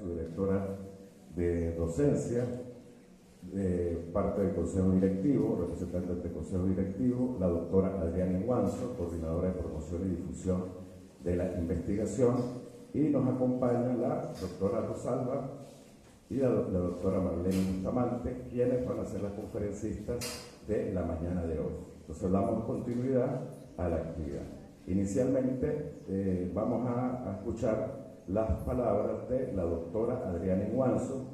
subdirectora de docencia, parte del Consejo Directivo, representante del Consejo Directivo, la doctora Adriana Inguanzo, coordinadora de promoción y difusión de la investigación, y nos acompaña la doctora Rosalba y la doctora Marlene Bustamante, quienes van a ser las conferencistas de la mañana de hoy. Entonces damos continuidad a la actividad. Inicialmente vamos a escuchar las palabras de la doctora Adriana Inguanzo,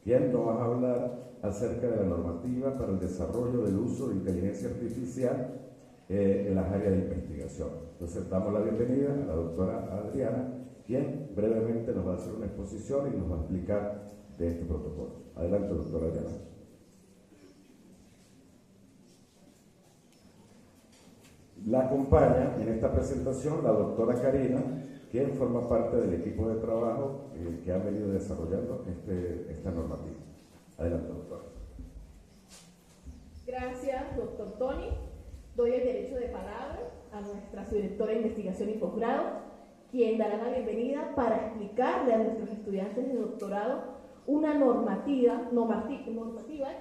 quien nos va a hablar acerca de la normativa para el desarrollo del uso de inteligencia artificial en las áreas de investigación. Entonces damos la bienvenida a la doctora Adriana, quien brevemente nos va a hacer una exposición y nos va a explicar de este protocolo. Adelante, doctora Adriana. La acompaña en esta presentación la doctora Karina, quien forma parte del equipo de trabajo que ha venido desarrollando esta normativa. Adelante, doctora. Gracias, doctor Tony. Doy el derecho de palabra a nuestra subdirectora de investigación y posgrado, quien dará la bienvenida para explicarle a nuestros estudiantes de doctorado una normativa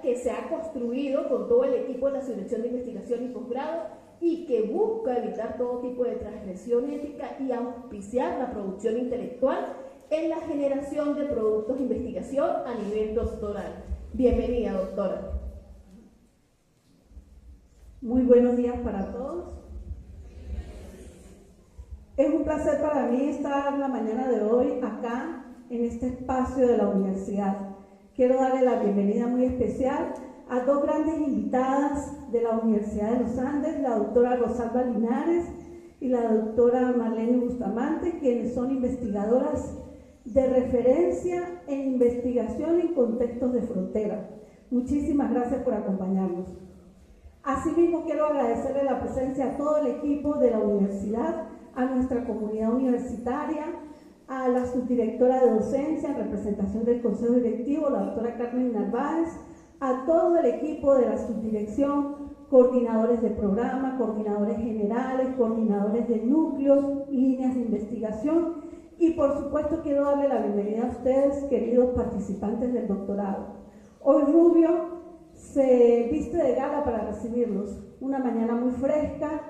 que se ha construido con todo el equipo de la subdirección de investigación y posgrado y que busca evitar todo tipo de transgresión ética y auspiciar la producción intelectual en la generación de productos de investigación a nivel doctoral. Bienvenida, doctora. Muy buenos días para todos. Es un placer para mí estar la mañana de hoy acá en este espacio de la universidad. Quiero darle la bienvenida muy especial a dos grandes invitadas de la Universidad de los Andes, la doctora Rosalba Linares y la doctora Marlene Bustamante, quienes son investigadoras de referencia en investigación en contextos de frontera. Muchísimas gracias por acompañarnos. Asimismo, quiero agradecerle la presencia a todo el equipo de la universidad, a nuestra comunidad universitaria, a la subdirectora de docencia en representación del Consejo Directivo, la doctora Carmen Narváez, a todo el equipo de la subdirección, coordinadores de programa, coordinadores generales, coordinadores de núcleos, líneas de investigación y por supuesto quiero darle la bienvenida a ustedes, queridos participantes del doctorado. Hoy Rubio se viste de gala para recibirlos, una mañana muy fresca,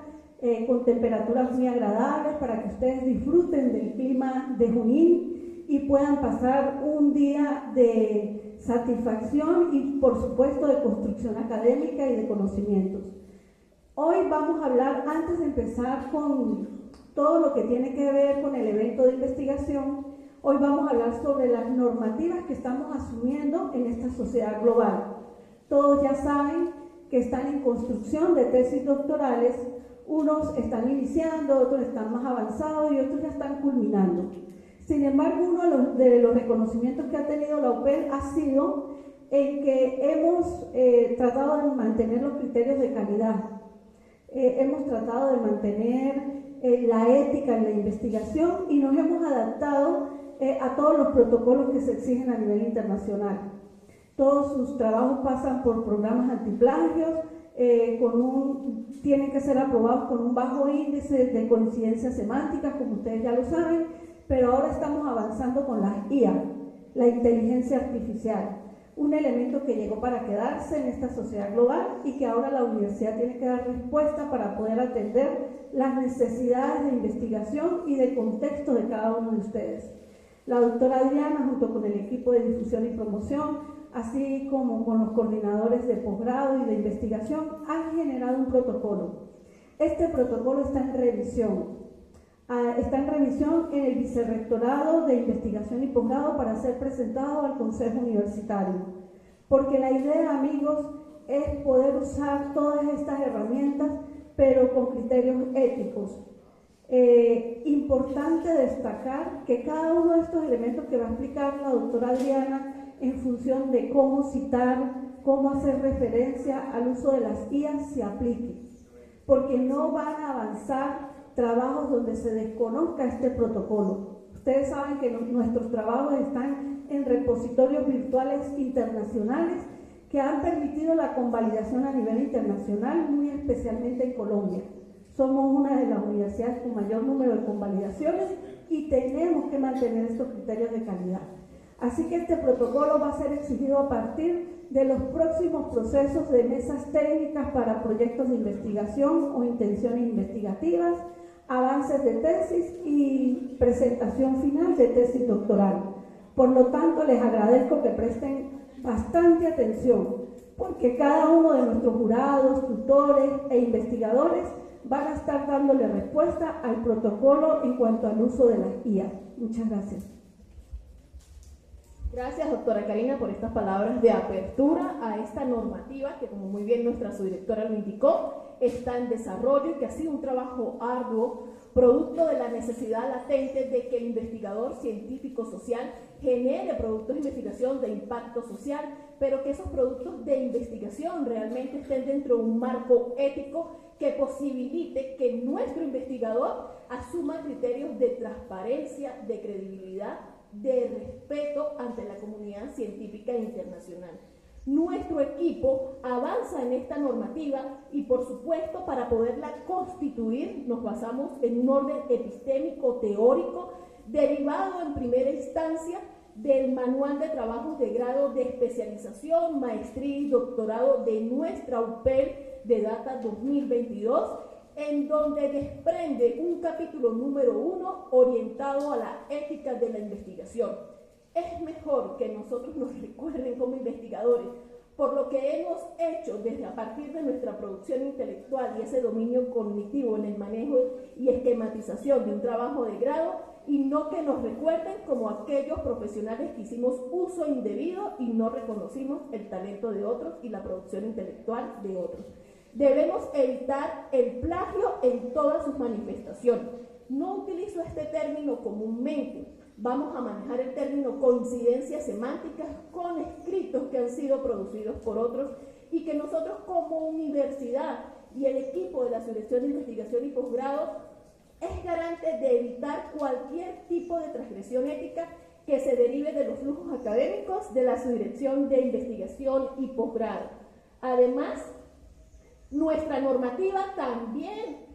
con temperaturas muy agradables para que ustedes disfruten del clima de Junín y puedan pasar un día de satisfacción y por supuesto de construcción académica y de conocimientos. Hoy vamos a hablar, antes de empezar con todo lo que tiene que ver con el evento de investigación, hoy vamos a hablar sobre las normativas que estamos asumiendo en esta sociedad global. Todos ya saben que están en construcción de tesis doctorales, unos están iniciando, otros están más avanzados y otros ya están culminando. Sin embargo, uno de los reconocimientos que ha tenido la UPEL ha sido en que hemos tratado de mantener los criterios de calidad, hemos tratado de mantener la ética en la investigación y nos hemos adaptado a todos los protocolos que se exigen a nivel internacional. Todos sus trabajos pasan por programas antiplagios, tienen que ser aprobados con un bajo índice de coincidencia semántica, como ustedes ya lo saben, pero ahora estamos avanzando con las IA, la inteligencia artificial, un elemento que llegó para quedarse en esta sociedad global y que ahora la universidad tiene que dar respuesta para poder atender las necesidades de investigación y de contexto de cada uno de ustedes. La doctora Adriana, junto con el equipo de difusión y promoción, así como con los coordinadores de posgrado y de investigación, han generado un protocolo. Este protocolo está en revisión. Está en revisión en el Vicerrectorado de Investigación y Posgrado para ser presentado al Consejo Universitario. Porque la idea, amigos, es poder usar todas estas herramientas, pero con criterios éticos. Importante destacar que cada uno de estos elementos que va a explicar la doctora Adriana en función de cómo citar, cómo hacer referencia al uso de las IA se aplique. Porque no van a avanzar trabajos donde se desconozca este protocolo. Ustedes saben que nuestros trabajos están en repositorios virtuales internacionales que han permitido la convalidación a nivel internacional, muy especialmente en Colombia. Somos una de las universidades con mayor número de convalidaciones y tenemos que mantener estos criterios de calidad. Así que este protocolo va a ser exigido a partir de los próximos procesos de mesas técnicas para proyectos de investigación o intenciones investigativas, avances de tesis y presentación final de tesis doctoral. Por lo tanto, les agradezco que presten bastante atención, porque cada uno de nuestros jurados, tutores e investigadores van a estar dándole respuesta al protocolo en cuanto al uso de las IA. Muchas gracias. Gracias, doctora Karina, por estas palabras de apertura a esta normativa que, como muy bien nuestra subdirectora lo indicó, está en desarrollo y que ha sido un trabajo arduo, producto de la necesidad latente de que el investigador científico-social genere productos de investigación de impacto social, pero que esos productos de investigación realmente estén dentro de un marco ético que posibilite que nuestro investigador asuma criterios de transparencia, de credibilidad, de respeto ante la comunidad científica internacional. Nuestro equipo avanza en esta normativa y, por supuesto, para poderla constituir nos basamos en un orden epistémico teórico derivado en primera instancia del Manual de Trabajos de Grado de Especialización, Maestría y Doctorado de nuestra UPEL de data 2022, en donde desprende un capítulo número 1 orientado a la ética de la investigación. Es mejor que nosotros nos recuerden como investigadores por lo que hemos hecho desde a partir de nuestra producción intelectual y ese dominio cognitivo en el manejo y esquematización de un trabajo de grado, y no que nos recuerden como aquellos profesionales que hicimos uso indebido y no reconocimos el talento de otros y la producción intelectual de otros. Debemos evitar el plagio en todas sus manifestaciones. No utilizo este término comúnmente. Vamos a manejar el término coincidencias semánticas con escritos que han sido producidos por otros y que nosotros como universidad y el equipo de la Subdirección de Investigación y Posgrado es garante de evitar cualquier tipo de transgresión ética que se derive de los flujos académicos de la Subdirección de Investigación y Posgrado. Además, nuestra normativa también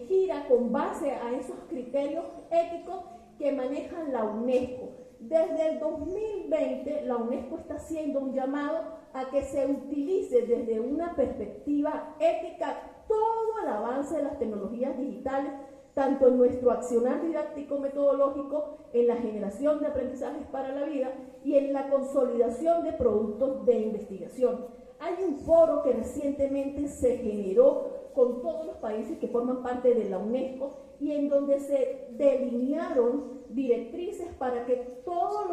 gira con base a esos criterios éticos que manejan la UNESCO. Desde el 2020, la UNESCO está haciendo un llamado a que se utilice desde una perspectiva ética todo el avance de las tecnologías digitales, tanto en nuestro accionar didáctico-metodológico, en la generación de aprendizajes para la vida y en la consolidación de productos de investigación. Hay un foro que recientemente se generó con todos los países que forman parte de la UNESCO y en donde se delinearon directrices para que todas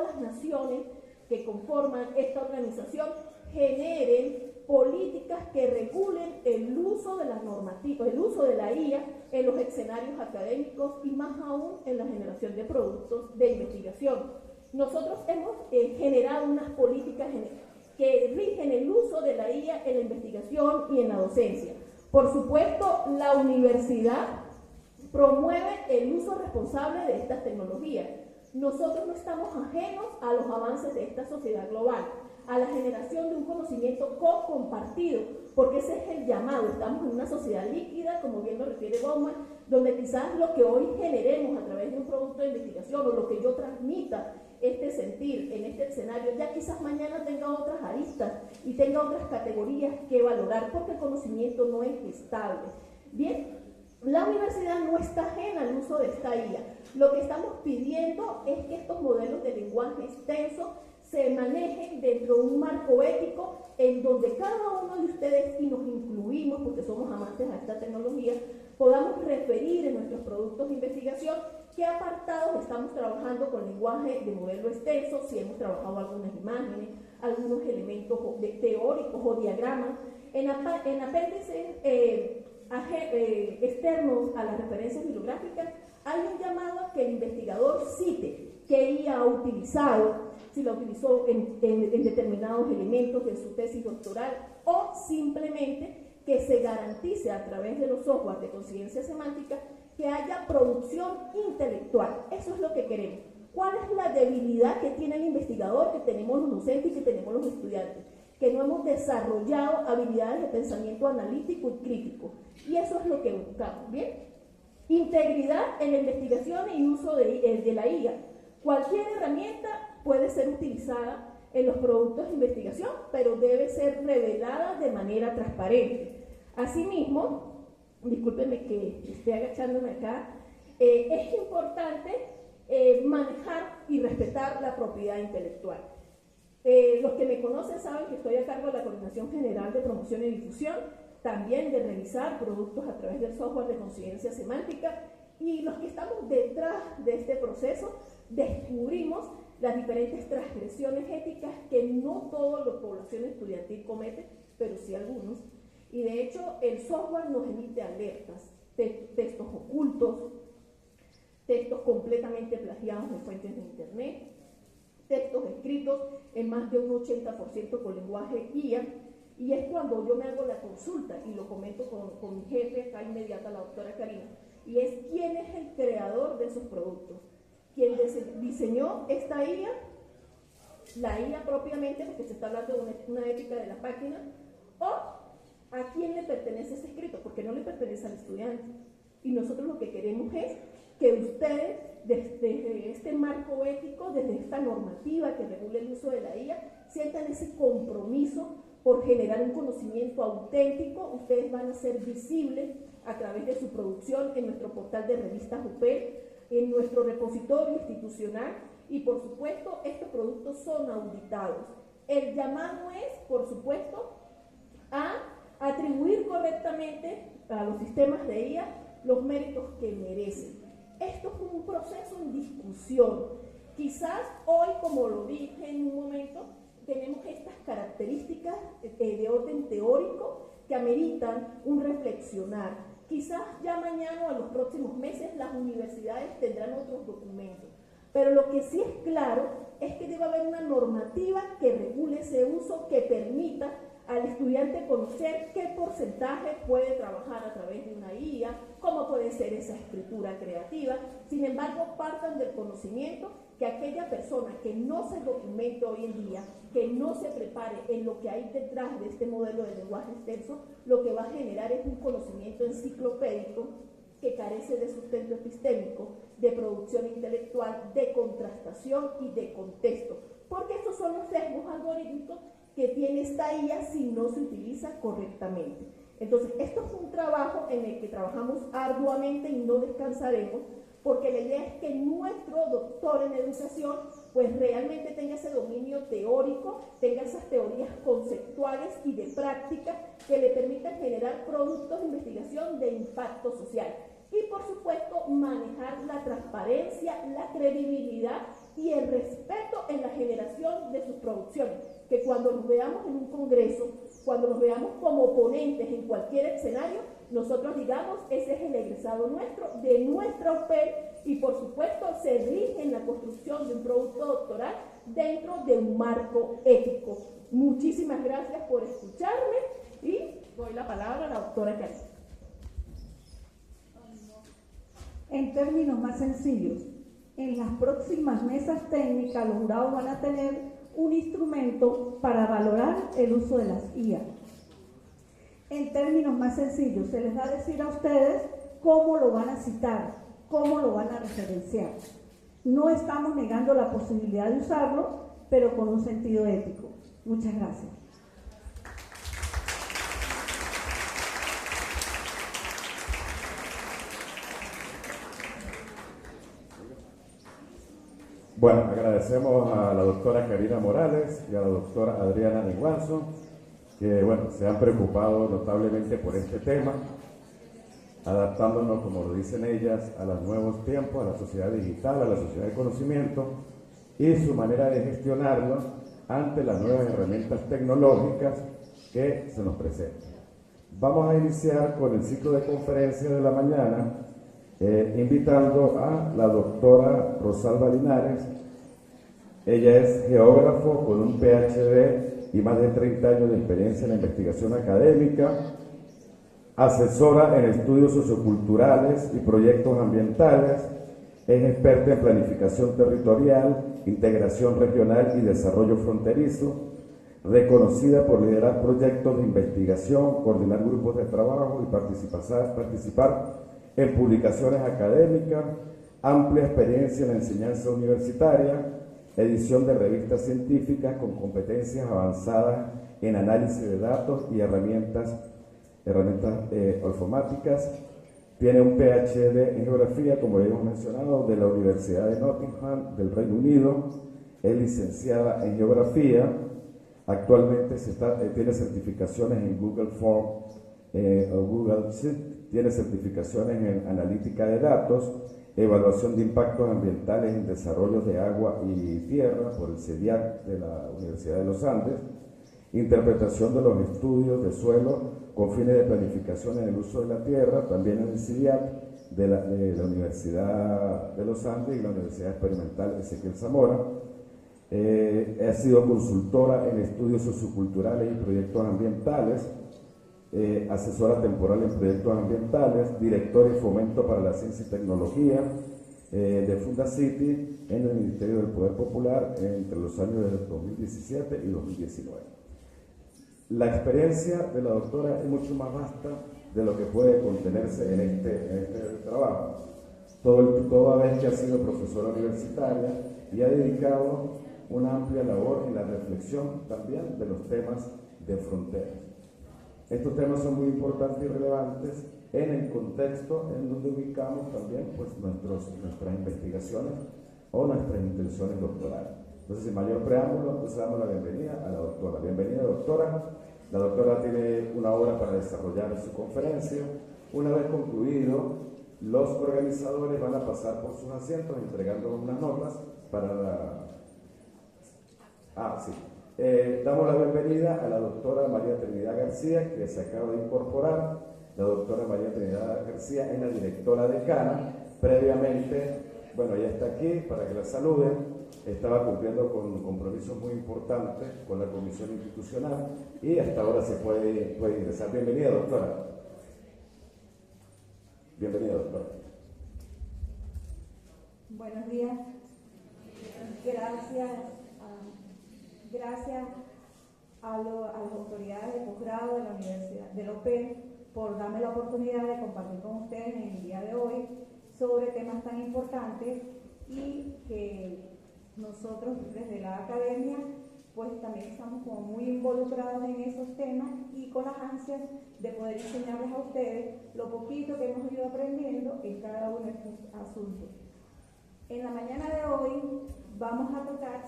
las naciones que conforman esta organización generen políticas que regulen el uso de la normativa, el uso de la IA en los escenarios académicos y más aún en la generación de productos de investigación. Nosotros hemos generado unas políticas que rigen el uso de la IA en la investigación y en la docencia. Por supuesto, la universidad promueve el uso responsable de estas tecnologías. Nosotros no estamos ajenos a los avances de esta sociedad global, a la generación de un conocimiento co-compartido, porque ese es el llamado. Estamos en una sociedad líquida, como bien lo refiere Bauman, donde quizás lo que hoy generemos a través de un producto de investigación o lo que yo transmita este sentir en este escenario, ya quizás mañana tenga otras aristas y tenga otras categorías que valorar, porque el conocimiento no es estable. Bien, la universidad no está ajena al uso de esta IA. Lo que estamos pidiendo es que estos modelos de lenguaje extenso se manejen dentro de un marco ético en donde cada uno de ustedes, y nos incluimos porque somos amantes a esta tecnología, podamos referir en nuestros productos de investigación qué apartados estamos trabajando con lenguaje de modelo extenso, si hemos trabajado algunas imágenes, algunos elementos teóricos o diagramas. En apéndices externos a las referencias bibliográficas hay un llamado a que el investigador cite qué IA ha utilizado, si la utilizó en determinados elementos de su tesis doctoral, o simplemente que se garantice a través de los softwares de conciencia semántica que haya producción intelectual. Eso es lo que queremos. ¿Cuál es la debilidad que tiene el investigador, que tenemos los docentes y que tenemos los estudiantes? Que no hemos desarrollado habilidades de pensamiento analítico y crítico. Y eso es lo que buscamos, ¿bien? Integridad en la investigación y uso de la IA. Cualquier herramienta puede ser utilizada en los productos de investigación, pero debe ser revelada de manera transparente. Asimismo, discúlpenme que esté agachándome acá, es importante manejar y respetar la propiedad intelectual. Los que me conocen saben que estoy a cargo de la Coordinación General de Promoción y Difusión, también de revisar productos a través del software de conciencia semántica, y los que estamos detrás de este proceso descubrimos las diferentes transgresiones éticas que no toda la población estudiantil comete, pero sí algunos. Y de hecho el software nos emite alertas, textos ocultos, textos completamente plagiados de fuentes de internet, textos escritos en más de un 80% con lenguaje IA, y es cuando yo me hago la consulta y lo comento con mi jefe acá inmediata, la doctora Karina, y es quién es el creador de esos productos, quién diseñó esta IA, la IA propiamente, porque se está hablando de una ética de la página, o a quién le pertenece ese escrito, porque no le pertenece al estudiante. Y nosotros lo que queremos es que ustedes, desde este marco ético, desde esta normativa que regula el uso de la IA, sientan ese compromiso por generar un conocimiento auténtico. Ustedes van a ser visibles a través de su producción en nuestro portal de revistas UPEL, en nuestro repositorio institucional, y por supuesto estos productos son auditados. El llamado es, por supuesto, a atribuir correctamente a los sistemas de IA los méritos que merecen. Esto es un proceso en discusión. Quizás hoy, como lo dije en un momento, tenemos estas características de orden teórico que ameritan un reflexionar. Quizás ya mañana o en los próximos meses las universidades tendrán otros documentos, pero lo que sí es claro es que debe haber una normativa que regule ese uso, que permita al estudiante conocer qué porcentaje puede trabajar a través de una IA, cómo puede ser esa escritura creativa. Sin embargo, partan del conocimiento que aquella persona que no se documente hoy en día, que no se prepare en lo que hay detrás de este modelo de lenguaje extenso, lo que va a generar es un conocimiento enciclopédico que carece de sustento epistémico, de producción intelectual, de contrastación y de contexto, porque estos son los sesgos algorítmicos que tiene esta IA si no se utiliza correctamente. Entonces, esto es un trabajo en el que trabajamos arduamente y no descansaremos, porque la idea es que nuestro doctor en educación pues realmente tenga ese dominio teórico, tenga esas teorías conceptuales y de práctica que le permitan generar productos de investigación de impacto social. Y por supuesto manejar la transparencia, la credibilidad y el respeto en la generación de sus producciones, que cuando nos veamos en un congreso, cuando nos veamos como ponentes en cualquier escenario, nosotros digamos, ese es el egresado nuestro, de nuestra UPEL, y por supuesto se rige en la construcción de un producto doctoral dentro de un marco ético. Muchísimas gracias por escucharme y doy la palabra a la doctora Karina. En términos más sencillos, en las próximas mesas técnicas los jurados van a tener un instrumento para valorar el uso de las IA. En términos más sencillos, se les va a decir a ustedes cómo lo van a citar, cómo lo van a referenciar. No estamos negando la posibilidad de usarlo, pero con un sentido ético. Muchas gracias. Bueno, agradecemos a la doctora Karina Morales y a la doctora Adriana Niguanzo, que bueno, se han preocupado notablemente por este tema, adaptándonos, como lo dicen ellas, a los nuevos tiempos, a la sociedad digital, a la sociedad de conocimiento y su manera de gestionarlo ante las nuevas herramientas tecnológicas que se nos presentan. Vamos a iniciar con el ciclo de conferencias de la mañana, invitando a la doctora Rosalba Linares. Ella es geógrafo con un PhD y más de 30 años de experiencia en la investigación académica, asesora en estudios socioculturales y proyectos ambientales, es experta en planificación territorial, integración regional y desarrollo fronterizo, reconocida por liderar proyectos de investigación, coordinar grupos de trabajo y participar en publicaciones académicas. amplia experiencia en la enseñanza universitaria, edición de revistas científicas con competencias avanzadas en análisis de datos y herramientas informáticas. Tiene un PhD en geografía, como ya hemos mencionado, de la Universidad de Nottingham del Reino Unido. Es licenciada en geografía. Actualmente tiene certificaciones en Google Form o Google Sheet. Tiene certificaciones en analítica de datos, evaluación de impactos ambientales en desarrollos de agua y tierra por el CEDIAC de la Universidad de los Andes, interpretación de los estudios de suelo con fines de planificación en el uso de la tierra, también en el CEDIAC de la Universidad de los Andes y la Universidad Experimental Ezequiel Zamora. Ha sido consultora en estudios socioculturales y proyectos ambientales, asesora temporal en proyectos ambientales, directora y fomento para la ciencia y tecnología de Fundacity en el Ministerio del Poder Popular entre los años de 2017 y 2019. La experiencia de la doctora es mucho más vasta de lo que puede contenerse en este trabajo, toda vez que ha sido profesora universitaria y ha dedicado una amplia labor en la reflexión también de los temas de fronteras. Estos temas son muy importantes y relevantes en el contexto en donde ubicamos también pues, nuestras investigaciones o nuestras intenciones doctorales. Entonces, sin mayor preámbulo, entonces damos la bienvenida a la doctora. Bienvenida, doctora. La doctora tiene una hora para desarrollar su conferencia. Una vez concluido, los organizadores van a pasar por sus asientos entregando unas notas para la... damos la bienvenida a la doctora María Trinidad García, que se acaba de incorporar. La doctora María Trinidad García es la directora decana. Previamente, bueno, ella está aquí para que la saluden. Estaba cumpliendo con compromisos muy importantes con la comisión institucional y hasta ahora se puede ingresar. Bienvenida, doctora. Bienvenida, doctora. Buenos días. Gracias a las autoridades de posgrado de la Universidad de la UPE por darme la oportunidad de compartir con ustedes en el día de hoy sobre temas tan importantes y que nosotros desde la academia pues también estamos como muy involucrados en esos temas y con las ansias de poder enseñarles a ustedes lo poquito que hemos ido aprendiendo en cada uno de estos asuntos. En la mañana de hoy vamos a tocar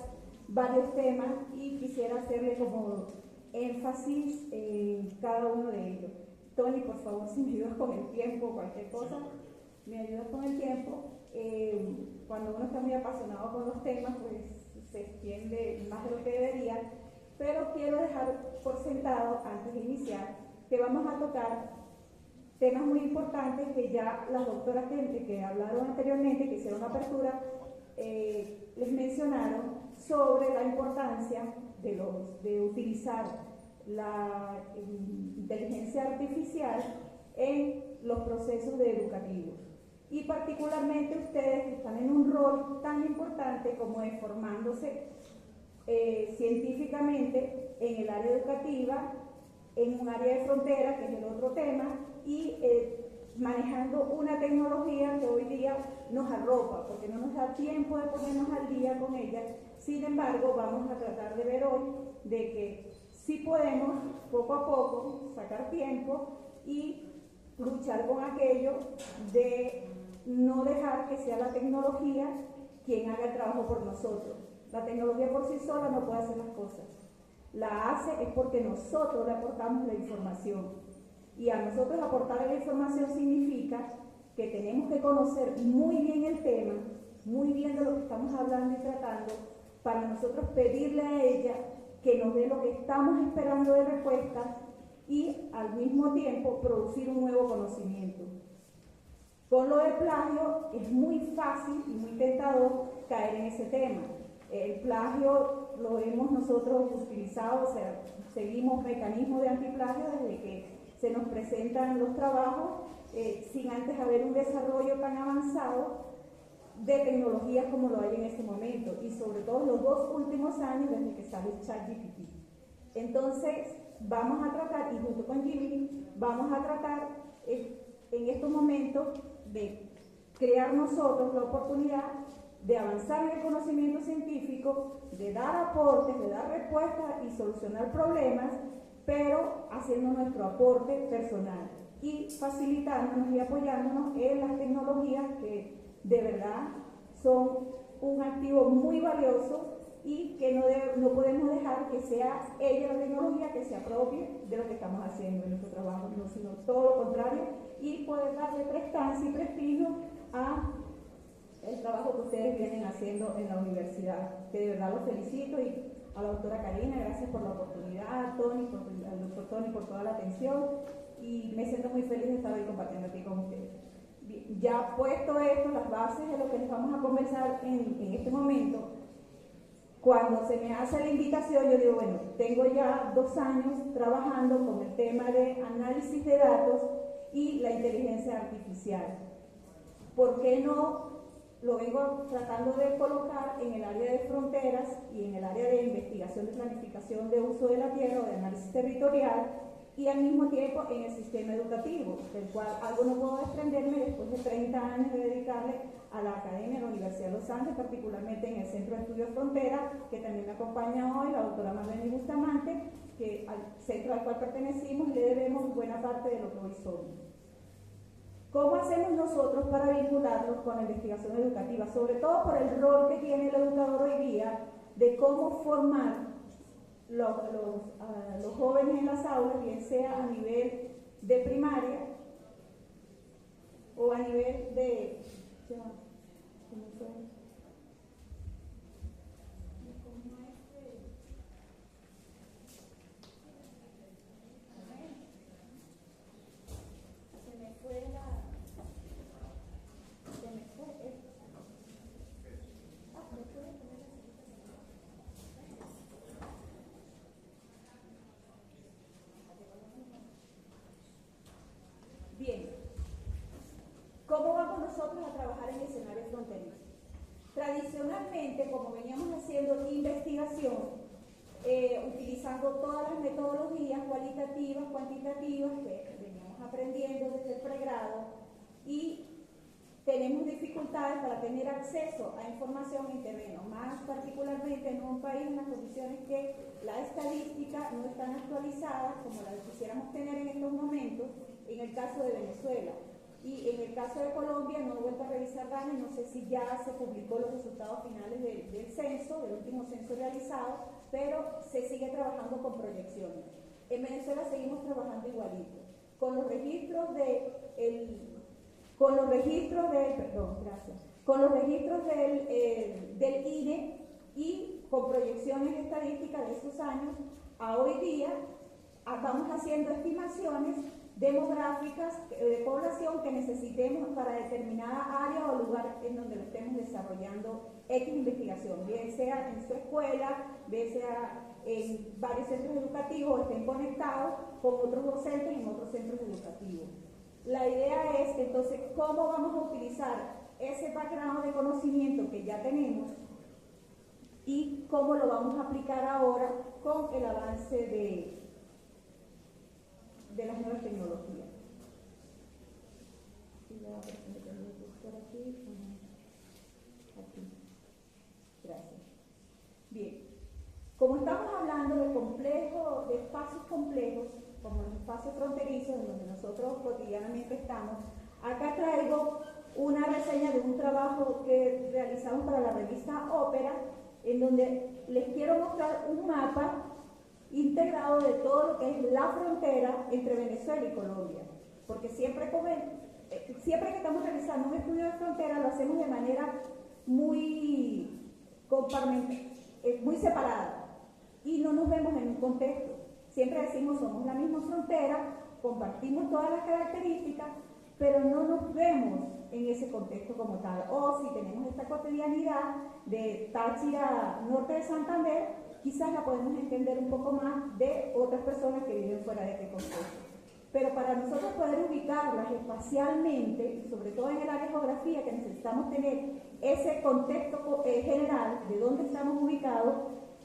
varios temas y quisiera hacerle como énfasis en cada uno de ellos. Tony, por favor, si me ayudas con el tiempo o cualquier cosa, me ayudas con el tiempo. Cuando uno está muy apasionado con los temas, pues se extiende más de lo que debería, pero quiero dejar por sentado, antes de iniciar, que vamos a tocar temas muy importantes que ya las doctoras que hablaron anteriormente, que hicieron la apertura, les mencionaron sobre la importancia de utilizar la inteligencia artificial en los procesos educativos. Y particularmente ustedes que están en un rol tan importante como de formándose científicamente en el área educativa, en un área de frontera, que es el otro tema, y manejando una tecnología que hoy día nos arropa, porque no nos da tiempo de ponernos al día con ella. Sin embargo, vamos a tratar de ver hoy de que sí podemos, poco a poco, sacar tiempo y luchar con aquello de no dejar que sea la tecnología quien haga el trabajo por nosotros. La tecnología por sí sola no puede hacer las cosas. La hace es porque nosotros le aportamos la información. Y a nosotros aportar la información significa que tenemos que conocer muy bien el tema, muy bien de lo que estamos hablando y tratando, para nosotros pedirle a ella que nos dé lo que estamos esperando de respuesta y al mismo tiempo producir un nuevo conocimiento. Con lo del plagio es muy fácil y muy tentador caer en ese tema. El plagio lo hemos nosotros utilizado, o sea, seguimos mecanismos de antiplagio desde que se nos presentan los trabajos sin antes haber un desarrollo tan avanzado de tecnologías como lo hay en este momento y sobre todo los 2 últimos años desde que sale el ChatGPT. Entonces vamos a tratar, y junto con Jimmy, vamos a tratar en estos momentos de crear nosotros la oportunidad de avanzar en el conocimiento científico, de dar aportes, de dar respuestas y solucionar problemas, pero haciendo nuestro aporte personal y facilitándonos y apoyándonos en las tecnologías que de verdad son un activo muy valioso y que no podemos dejar que sea ella la tecnología que se apropie de lo que estamos haciendo en nuestro trabajo, no, sino todo lo contrario, y poder darle prestancia y prestigio a el trabajo que ustedes vienen haciendo en la universidad, que de verdad los felicito, y a la doctora Karina, gracias por la oportunidad, al doctor Tony por toda la atención, y me siento muy feliz de estar hoy compartiendo aquí con ustedes. Bien, ya puesto esto, las bases de lo que les vamos a conversar en este momento, cuando se me hace la invitación, yo digo, bueno, tengo ya 2 años trabajando con el tema de análisis de datos y la inteligencia artificial. ¿Por qué no lo vengo tratando de colocar en el área de fronteras y en el área de investigación de planificación de uso de la tierra o de análisis territorial, y al mismo tiempo en el sistema educativo, del cual algo no puedo desprenderme después de 30 años de dedicarle a la academia de la Universidad de los Andes, particularmente en el Centro de Estudios Frontera, que también me acompaña hoy la doctora Marlene Bustamante, que al centro al cual pertenecimos le debemos buena parte de lo que hoy somos. ¿Cómo hacemos nosotros para vincularlos con la investigación educativa? Sobre todo por el rol que tiene el educador hoy día de cómo formar los jóvenes en las aulas, bien sea a nivel de primaria o a nivel de... ¿Cómo vamos nosotros a trabajar en escenarios fronterizos? Tradicionalmente, como veníamos haciendo investigación, utilizando todas las metodologías cualitativas, cuantitativas que veníamos aprendiendo desde el pregrado, y tenemos dificultades para tener acceso a información en terreno, más particularmente en un país en las condiciones que la estadística no están actualizadas como la quisiéramos tener en estos momentos, en el caso de Venezuela. Y en el caso de Colombia, no he vuelto a revisar datos, no sé si ya se publicó los resultados finales del censo, del último censo realizado, pero se sigue trabajando con proyecciones. En Venezuela seguimos trabajando igualito, con los registros del INE y con proyecciones estadísticas de esos años a hoy día. Vamos haciendo estimaciones demográficas de población que necesitemos para determinada área o lugar en donde lo estemos desarrollando X investigación, bien sea en su escuela, bien sea en varios centros educativos o estén conectados con otros docentes en otros centros educativos. La idea es entonces cómo vamos a utilizar ese background de conocimiento que ya tenemos y cómo lo vamos a aplicar ahora con el avance de las nuevas tecnologías. Gracias. Bien. Como estamos hablando de espacios complejos, como los espacios fronterizos en donde nosotros cotidianamente estamos, acá traigo una reseña de un trabajo que realizamos para la revista Ópera, en donde les quiero mostrar un mapa integrado de todo lo que es la frontera entre Venezuela y Colombia, porque siempre que estamos realizando un estudio de frontera lo hacemos de manera muy separada y no nos vemos en un contexto. Siempre decimos somos la misma frontera, compartimos todas las características, pero no nos vemos en ese contexto como tal. O si tenemos esta cotidianidad de Táchira, norte de Santander, quizás la podemos entender un poco más de otras personas que viven fuera de este contexto. Pero para nosotros poder ubicarlas espacialmente, y sobre todo en el área de geografía, que necesitamos tener ese contexto general de dónde estamos ubicados,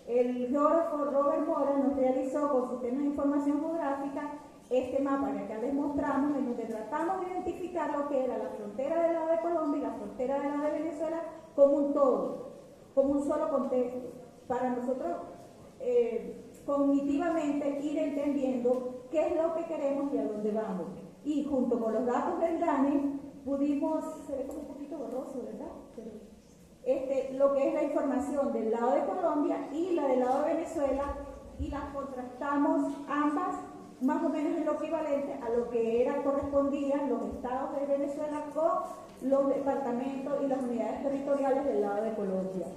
el geógrafo Robert Mora nos realizó con sistemas de información geográfica este mapa que acá les mostramos, en donde tratamos de identificar lo que era la frontera del lado de Colombia y la frontera del lado de Venezuela como un todo, como un solo contexto, para nosotros cognitivamente ir entendiendo qué es lo que queremos y a dónde vamos. Y junto con los datos del DANE pudimos, se ve como un poquito borroso, ¿verdad? Pero, lo que es la información del lado de Colombia y la del lado de Venezuela, y las contrastamos ambas más o menos en lo equivalente a lo que correspondían los estados de Venezuela con los departamentos y las unidades territoriales del lado de Colombia.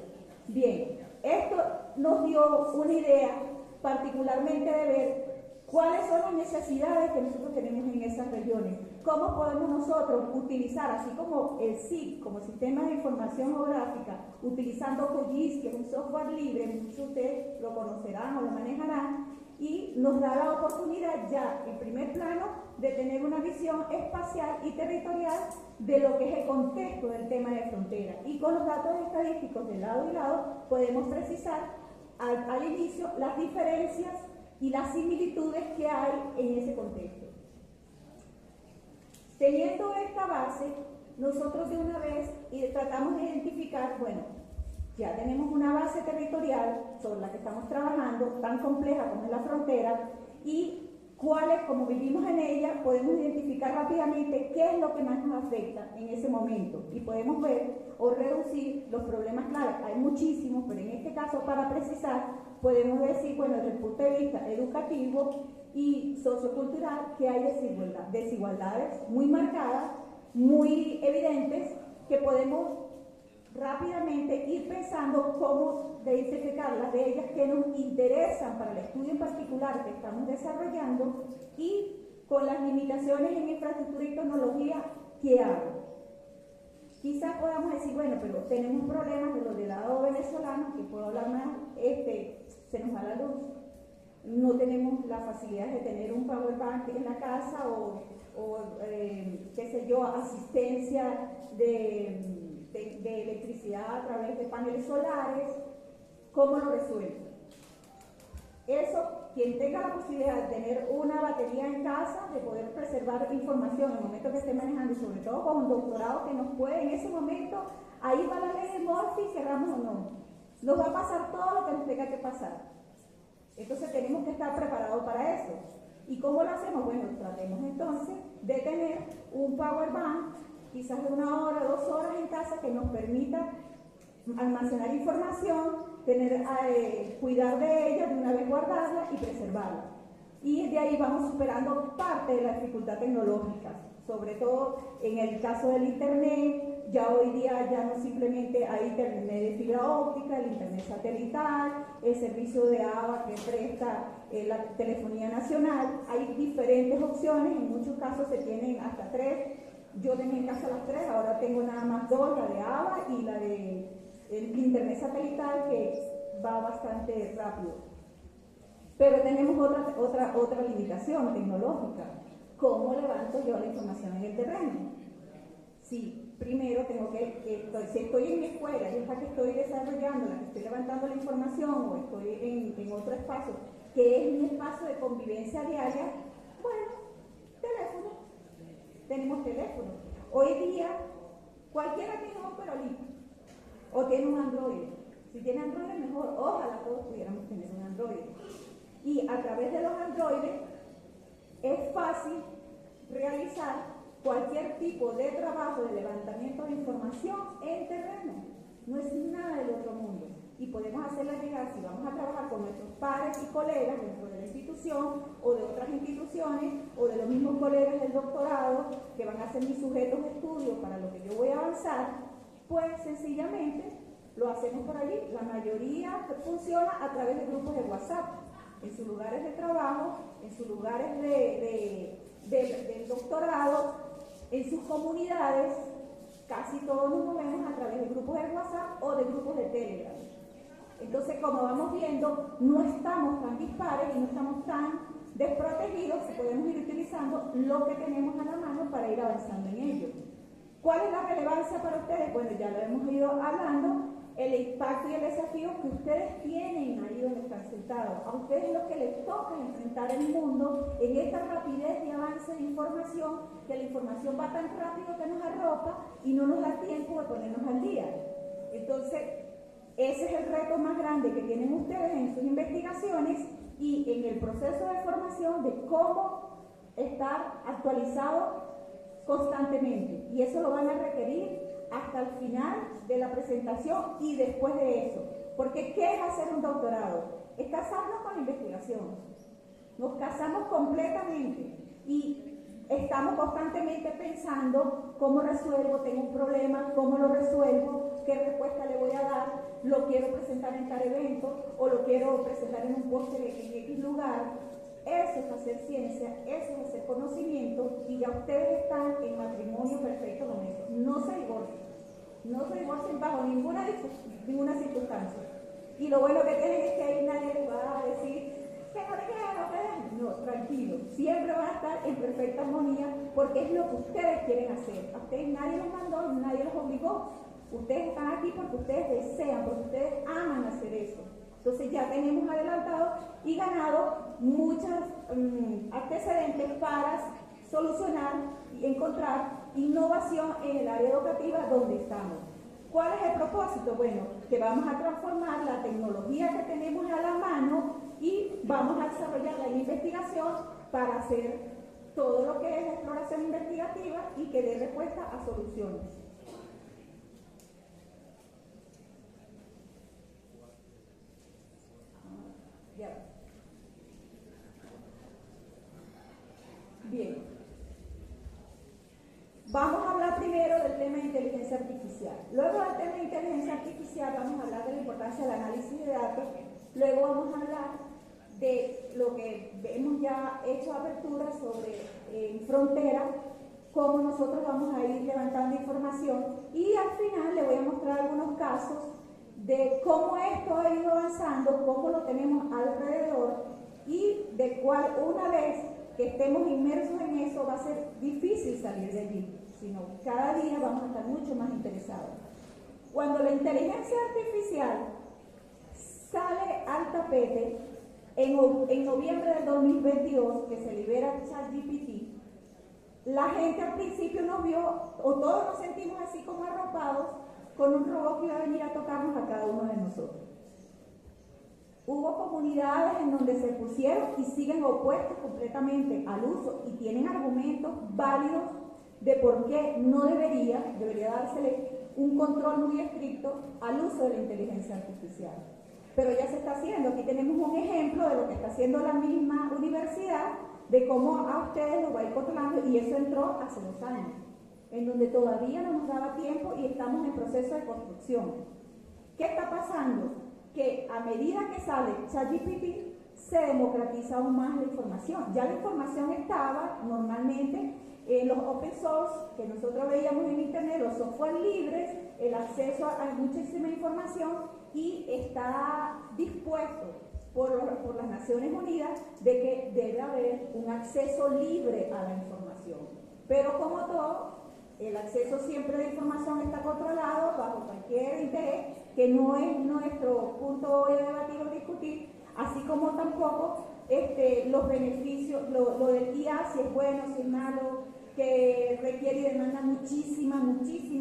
Bien, esto nos dio una idea particularmente de ver cuáles son las necesidades que nosotros tenemos en esas regiones, cómo podemos nosotros utilizar, así como el SIG, como Sistema de Información Geográfica, utilizando QGIS, que es un software libre, muchos de ustedes lo conocerán o lo manejarán, y nos da la oportunidad ya, en primer plano, de tener una visión espacial y territorial de lo que es el contexto del tema de frontera. Y con los datos estadísticos de lado y lado podemos precisar al inicio las diferencias y las similitudes que hay en ese contexto. Teniendo esta base, nosotros de una vez tratamos de identificar, bueno, ya tenemos una base territorial sobre la que estamos trabajando, tan compleja como es la frontera, y cuáles, como vivimos en ella, podemos identificar rápidamente qué es lo que más nos afecta en ese momento, y podemos ver o reducir los problemas claves. Hay muchísimos, pero en este caso, para precisar, podemos decir, bueno, desde el punto de vista educativo y sociocultural, que hay desigualdades muy marcadas, muy evidentes, que podemos rápidamente ir pensando cómo identificarlas de ellas que nos interesan para el estudio en particular que estamos desarrollando, y con las limitaciones en infraestructura y tecnología, ¿qué hago? Quizás podamos decir, bueno, pero tenemos problemas de los del lado venezolano, que puedo hablar más, se nos va la luz, no tenemos la facilidad de tener un power bank en la casa o qué sé yo, asistencia de electricidad a través de paneles solares. ¿Cómo lo resuelve? Eso, quien tenga la posibilidad de tener una batería en casa, de poder preservar información en el momento que esté manejando, y sobre todo con un doctorado que nos puede en ese momento, ahí va la ley de Murphy, cerramos o no. Nos va a pasar todo lo que nos tenga que pasar. Entonces tenemos que estar preparados para eso. ¿Y cómo lo hacemos? Bueno, tratemos entonces de tener un power bank, quizás de 1 hora, 2 horas en casa, que nos permita almacenar información, cuidar de ella, de una vez guardarla y preservarla. Y de ahí vamos superando parte de la dificultad tecnológica, sobre todo en el caso del internet. Ya hoy día ya no simplemente hay internet de fibra óptica, el internet satelital, el servicio de ABA que presta la telefonía nacional. Hay diferentes opciones, en muchos casos se tienen hasta 3. Yo tenía en casa las 3, ahora tengo nada más 2, la de ABA y la de el internet satelital, que va bastante rápido. Pero tenemos otra limitación tecnológica. ¿Cómo levanto yo la información en el terreno? Sí, primero tengo si estoy en mi escuela, y es la que estoy desarrollando, la que estoy levantando la información, o estoy en otro espacio, que es mi espacio de convivencia diaria, bueno, teléfono. Tenemos teléfono. Hoy día, cualquiera tiene un Perolito o tiene un Android. Si tiene Android, mejor. Ojalá todos pudiéramos tener un Android. Y a través de los Androides es fácil realizar cualquier tipo de trabajo de levantamiento de información en terreno. No es nada del otro mundo. Y podemos hacerla llegar, si vamos a trabajar con nuestros pares y colegas dentro de la institución o de otras instituciones o de los mismos colegas del doctorado que van a ser mis sujetos de estudio para lo que yo voy a avanzar, pues sencillamente lo hacemos por allí. La mayoría funciona a través de grupos de WhatsApp, en sus lugares de trabajo, en sus lugares del doctorado, en sus comunidades. Casi todos nos movemos a través de grupos de WhatsApp o de grupos de Telegram. Entonces, como vamos viendo, no estamos tan dispares y no estamos tan desprotegidos, y podemos ir utilizando lo que tenemos a la mano para ir avanzando en ello. ¿Cuál es la relevancia para ustedes? Bueno, ya lo hemos ido hablando, el impacto y el desafío que ustedes tienen ahí donde están están sentados. A ustedes lo que les toca es enfrentar el mundo en esta rapidez de avance de información, que la información va tan rápido que nos arropa y no nos da tiempo de ponernos al día. Entonces, ese es el reto más grande que tienen ustedes en sus investigaciones y en el proceso de formación de cómo estar actualizado constantemente. Y eso lo van a requerir hasta el final de la presentación y después de eso. Porque ¿qué es hacer un doctorado? Es casarnos con la investigación. Nos casamos completamente y estamos constantemente pensando cómo resuelvo, tengo un problema, cómo lo resuelvo, qué respuesta le voy a dar, lo quiero presentar en tal evento o lo quiero presentar en un póster en X lugar. Eso es hacer ciencia, eso es hacer conocimiento y ya ustedes están en matrimonio perfecto con eso. No se divorcien bajo ninguna circunstancia. Y lo bueno que tienen es que ahí nadie les va a decir que no te quiero, no, tranquilo. Siempre van a estar en perfecta armonía porque es lo que ustedes quieren hacer. A ustedes nadie los mandó, nadie los obligó. Ustedes están aquí porque ustedes desean, porque ustedes aman hacer eso. Entonces ya tenemos adelantado y ganado muchos antecedentes para solucionar y encontrar innovación en el área educativa donde estamos. ¿Cuál es el propósito? Bueno, que vamos a transformar la tecnología que tenemos a la mano y vamos a desarrollar la investigación para hacer todo lo que es exploración investigativa y que dé respuesta a soluciones. Bien. Vamos a hablar primero del tema de inteligencia artificial. Luego del tema de inteligencia artificial vamos a hablar de la importancia del análisis de datos. Luego vamos a hablar de lo que hemos ya hecho apertura sobre frontera, cómo nosotros vamos a ir levantando información y al final le voy a mostrar algunos casos de cómo esto ha ido avanzando, cómo lo tenemos alrededor y de cuál una vez que estemos inmersos en eso va a ser difícil salir de allí, sino cada día vamos a estar mucho más interesados. Cuando la inteligencia artificial sale al tapete, en noviembre del 2022, que se libera ChatGPT, la gente al principio nos vio, o todos nos sentimos así como arropados, con un robot que iba a venir a tocarnos a cada uno de nosotros. Hubo comunidades en donde se pusieron y siguen opuestos completamente al uso y tienen argumentos válidos de por qué no debería dársele un control muy estricto al uso de la inteligencia artificial. Pero ya se está haciendo. Aquí tenemos un ejemplo de lo que está haciendo la misma universidad, de cómo a ustedes lo va a ir controlando, y eso entró hace 2 años, en donde todavía no nos daba tiempo y estamos en proceso de construcción. ¿Qué está pasando? Que a medida que sale ChatGPT se democratiza aún más la información. Ya la información estaba normalmente en los open source que nosotros veíamos en internet, los software libres, el acceso a muchísima información, y está dispuesto por las Naciones Unidas de que debe haber un acceso libre a la información. Pero como todo, el acceso siempre de información está controlado bajo cualquier interés, que no es nuestro punto hoy de debatir o discutir, así como tampoco los beneficios, lo del IA, si es bueno, si es malo, que requiere y demanda muchísima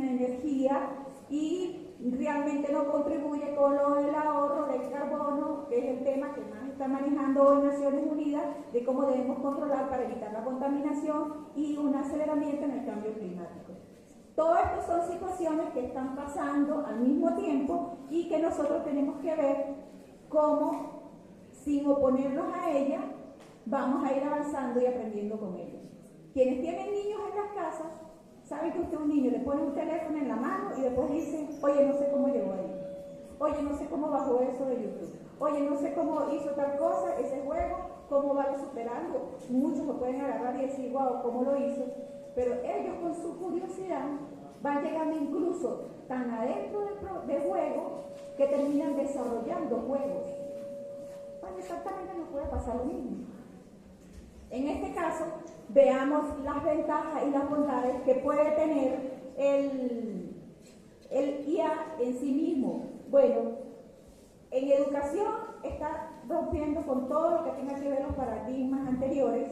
energía y realmente no contribuye con lo del ahorro del carbono, que es el tema que más está manejando hoy Naciones Unidas, de cómo debemos controlar para evitar la contaminación y un aceleramiento en el cambio climático. Todo esto son situaciones que están pasando al mismo tiempo y que nosotros tenemos que ver cómo, sin oponernos a ella, vamos a ir avanzando y aprendiendo con ella. Quienes tienen niños en las casas, saben que usted a un niño le pone un teléfono en la mano y después dice, oye, no sé cómo llegó ahí, oye, no sé cómo bajó eso de YouTube, oye, no sé cómo hizo tal cosa, ese juego, cómo va superando. Muchos lo pueden agarrar y decir, wow, cómo lo hizo, pero ellos con su curiosidad van llegando incluso tan adentro del juego que terminan desarrollando juegos. Bueno, exactamente nos puede pasar lo mismo. En este caso, veamos las ventajas y las bondades que puede tener el IA en sí mismo. Bueno, en educación está rompiendo con todo lo que tenga que ver los paradigmas anteriores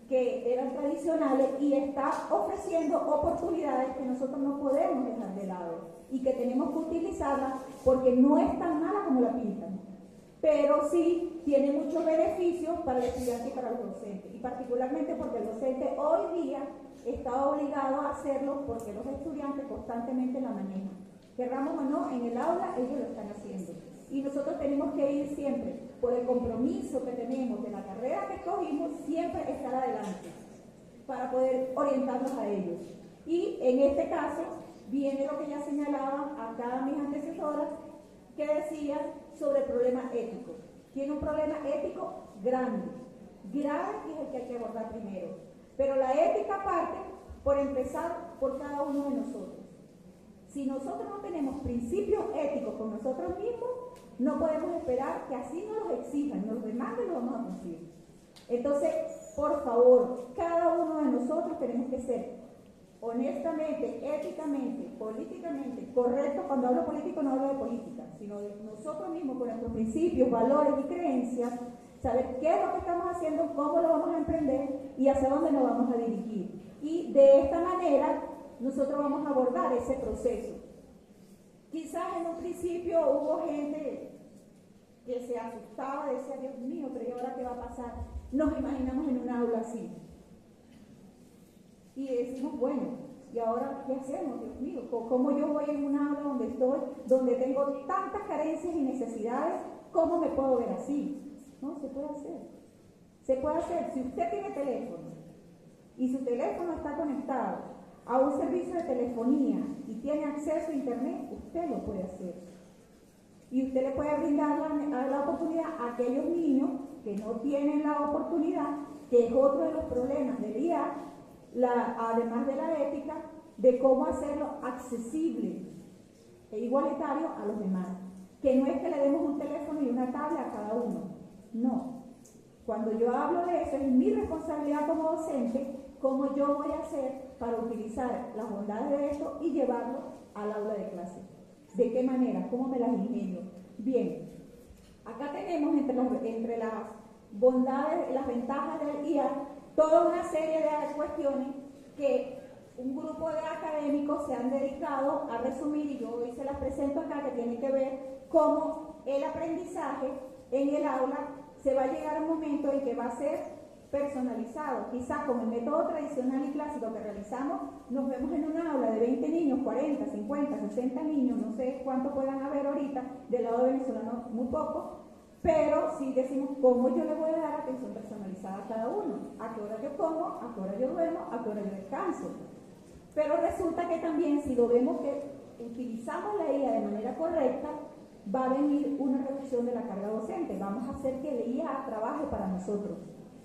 que eran tradicionales y está ofreciendo oportunidades que nosotros no podemos dejar de lado y que tenemos que utilizarlas porque no es tan mala como la pintan, pero sí tiene muchos beneficios para el estudiante y para los docentes, y particularmente porque el docente hoy día está obligado a hacerlo porque los estudiantes constantemente la manejan. Querramos o no, en el aula ellos lo están haciendo. Y nosotros tenemos que ir siempre, por el compromiso que tenemos de la carrera que escogimos, siempre estar adelante para poder orientarlos a ellos. Y en este caso viene lo que ya señalaban acá mis antecesoras, que decían sobre el problema ético. Tiene un problema ético grande, grave, y es el que hay que abordar primero. Pero la ética parte por empezar por cada uno de nosotros. Si nosotros no tenemos principios éticos con nosotros mismos, no podemos esperar que así nos los exijan, nos los demanden y lo vamos a cumplir. Entonces, por favor, cada uno de nosotros tenemos que ser honestamente, éticamente, políticamente correctos. Cuando hablo político no hablo de política, sino de nosotros mismos con nuestros principios, valores y creencias, saber qué es lo que estamos haciendo, cómo lo vamos a emprender y hacia dónde nos vamos a dirigir. Y de esta manera nosotros vamos a abordar ese proceso. Quizás en un principio hubo gente que se asustaba, decía, Dios mío, pero ¿y ahora qué va a pasar? Nos imaginamos en un aula así. Y decimos, bueno, ¿y ahora qué hacemos, Dios mío? ¿Cómo yo voy en un aula donde estoy, donde tengo tantas carencias y necesidades? ¿Cómo me puedo ver así? No, se puede hacer. Se puede hacer. Si usted tiene teléfono y su teléfono está conectado a un servicio de telefonía y tiene acceso a internet, usted lo puede hacer. Y usted le puede brindar la oportunidad a aquellos niños que no tienen la oportunidad, que es otro de los problemas del IA, además de la ética, de cómo hacerlo accesible e igualitario a los demás. Que no es que le demos un teléfono y una tablet a cada uno. No. Cuando yo hablo de eso, es mi responsabilidad como docente, cómo yo voy a hacer para utilizar las bondades de esto y llevarlo al aula de clase. ¿De qué manera? ¿Cómo me las ingenio? Bien, acá tenemos entre las bondades y las ventajas del IA toda una serie de cuestiones que un grupo de académicos se han dedicado a resumir, y yo hoy se las presento acá, que tienen que ver cómo el aprendizaje en el aula se va a llegar a un momento en que va a ser personalizado. Quizás con el método tradicional y clásico que realizamos, nos vemos en un aula de 20 niños, 40, 50, 60 niños, no sé cuántos puedan haber ahorita, del lado venezolano muy poco, pero si decimos cómo yo le voy a dar atención personalizada a cada uno, a qué hora yo como, a qué hora yo duermo, a qué hora yo descanso. Pero resulta que también, si lo vemos que utilizamos la IA de manera correcta, va a venir una reducción de la carga docente. Vamos a hacer que el IA trabaje para nosotros,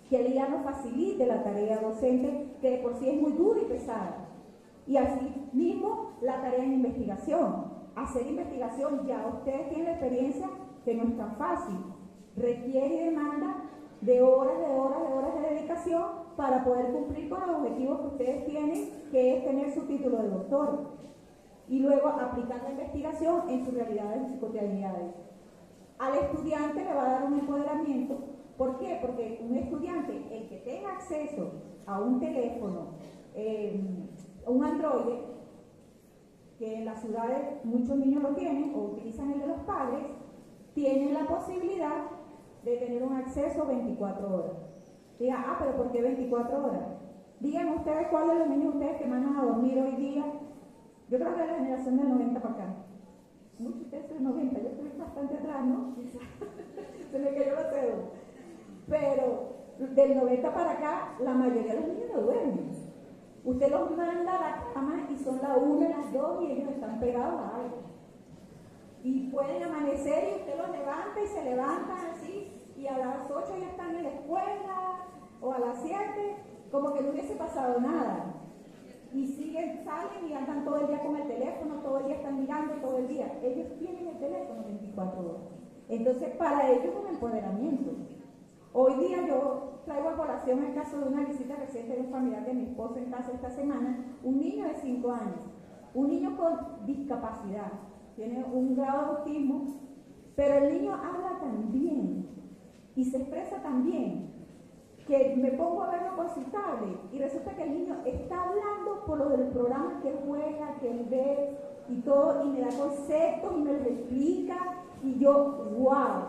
que el IA nos facilite la tarea docente, que de por sí es muy dura y pesada. Y así mismo la tarea en investigación. Hacer investigación, ya ustedes tienen la experiencia que no es tan fácil. Requiere y demanda de horas de dedicación para poder cumplir con los objetivos que ustedes tienen, que es tener su título de doctor. Y luego aplicar la investigación en sus realidades y sus cotidianidades. Al estudiante le va a dar un empoderamiento. ¿Por qué? Porque un estudiante, el que tenga acceso a un teléfono, un Android, que en las ciudades muchos niños lo tienen o utilizan el de los padres, tienen la posibilidad de tener un acceso 24 horas. Digan, pero ¿por qué 24 horas? Digan ustedes cuáles de los niños ustedes que mandan a dormir hoy día. Yo creo que es la generación del 90 para acá. Muchos de ustedes son 90, yo estoy bastante atrás, ¿no? Se me cayó la cédula. Pero del 90 para acá, la mayoría de los niños no duermen. Usted los manda a la cama y son las 1, las 2 y ellos están pegados a algo. Y pueden amanecer y usted los levanta y se levantan así, y a las 8 ya están en la escuela, o a las 7, como que no hubiese pasado nada. Y siguen, salen y andan todo el día con el teléfono, todo el día están mirando, todo el día. Ellos tienen el teléfono 24 horas. Entonces, para ellos es un empoderamiento. Hoy día yo traigo a colación el caso de una visita reciente de un familiar de mi esposo en casa esta semana, un niño de 5 años, un niño con discapacidad, tiene un grado de autismo pero el niño habla tan bien y se expresa tan bien que me pongo a verlo con su tablet y resulta que el niño está hablando por lo del programa que él juega, que él ve y todo, y me da conceptos y me los explica, y yo, wow,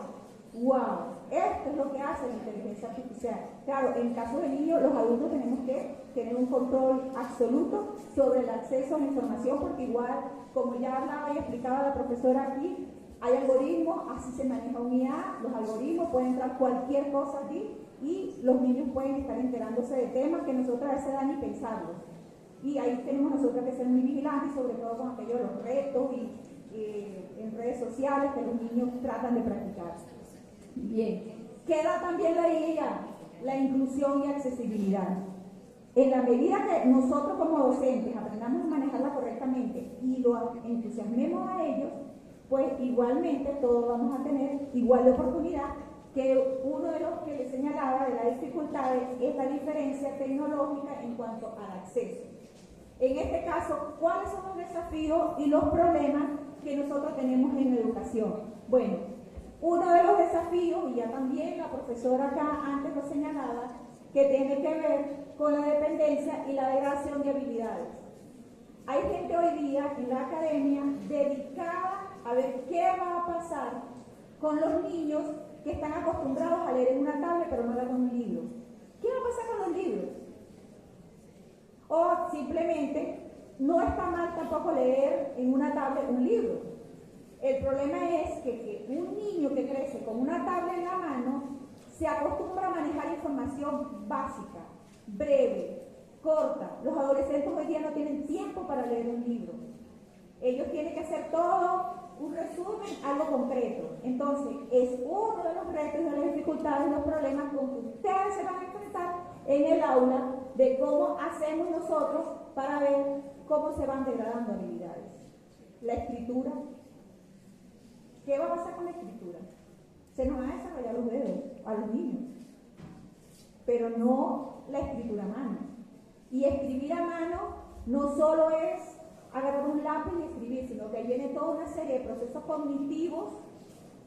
esto es lo que hace la inteligencia artificial. Claro, en caso de niños, los adultos tenemos que tener un control absoluto sobre el acceso a la información, porque igual, como ya hablaba y explicaba la profesora aquí, hay algoritmos, así se maneja un IA, los algoritmos, puede entrar cualquier cosa allí, y los niños pueden estar enterándose de temas que nosotros a esa edad ni pensamos. Y ahí tenemos nosotros que ser muy vigilantes, sobre todo con aquellos los retos y en redes sociales que los niños tratan de practicar. Bien, queda también la IA, la inclusión y accesibilidad. En la medida que nosotros como docentes aprendamos a manejarla correctamente y lo entusiasmemos a ellos, pues igualmente todos vamos a tener igual de oportunidad. Que uno de los que les señalaba de las dificultades es la diferencia tecnológica en cuanto al acceso. En este caso, ¿cuáles son los desafíos y los problemas que nosotros tenemos en educación? Bueno, uno de los desafíos, y ya también la profesora acá antes lo señalaba, que tiene que ver con la dependencia y la degradación de habilidades. Hay gente hoy día en la academia dedicada a ver qué va a pasar con los niños que están acostumbrados a leer en una tablet pero no leer con un libro. ¿Qué va a pasar con los libros? O simplemente no está mal tampoco leer en una tablet un libro. El problema es que un niño que crece con una tablet en la mano se acostumbra a manejar información básica, breve, corta. Los adolescentes hoy día no tienen tiempo para leer un libro. Ellos tienen que hacer todo un resumen, algo concreto. Entonces, es uno de los retos, de las dificultades, los problemas con que ustedes se van a enfrentar en el aula, de cómo hacemos nosotros para ver cómo se van degradando habilidades. La escritura. ¿Qué va a pasar con la escritura? Se nos van a desarrollar los dedos a los niños, pero no la escritura a mano. Y escribir a mano no solo es agarrar un lápiz y escribir, sino que viene toda una serie de procesos cognitivos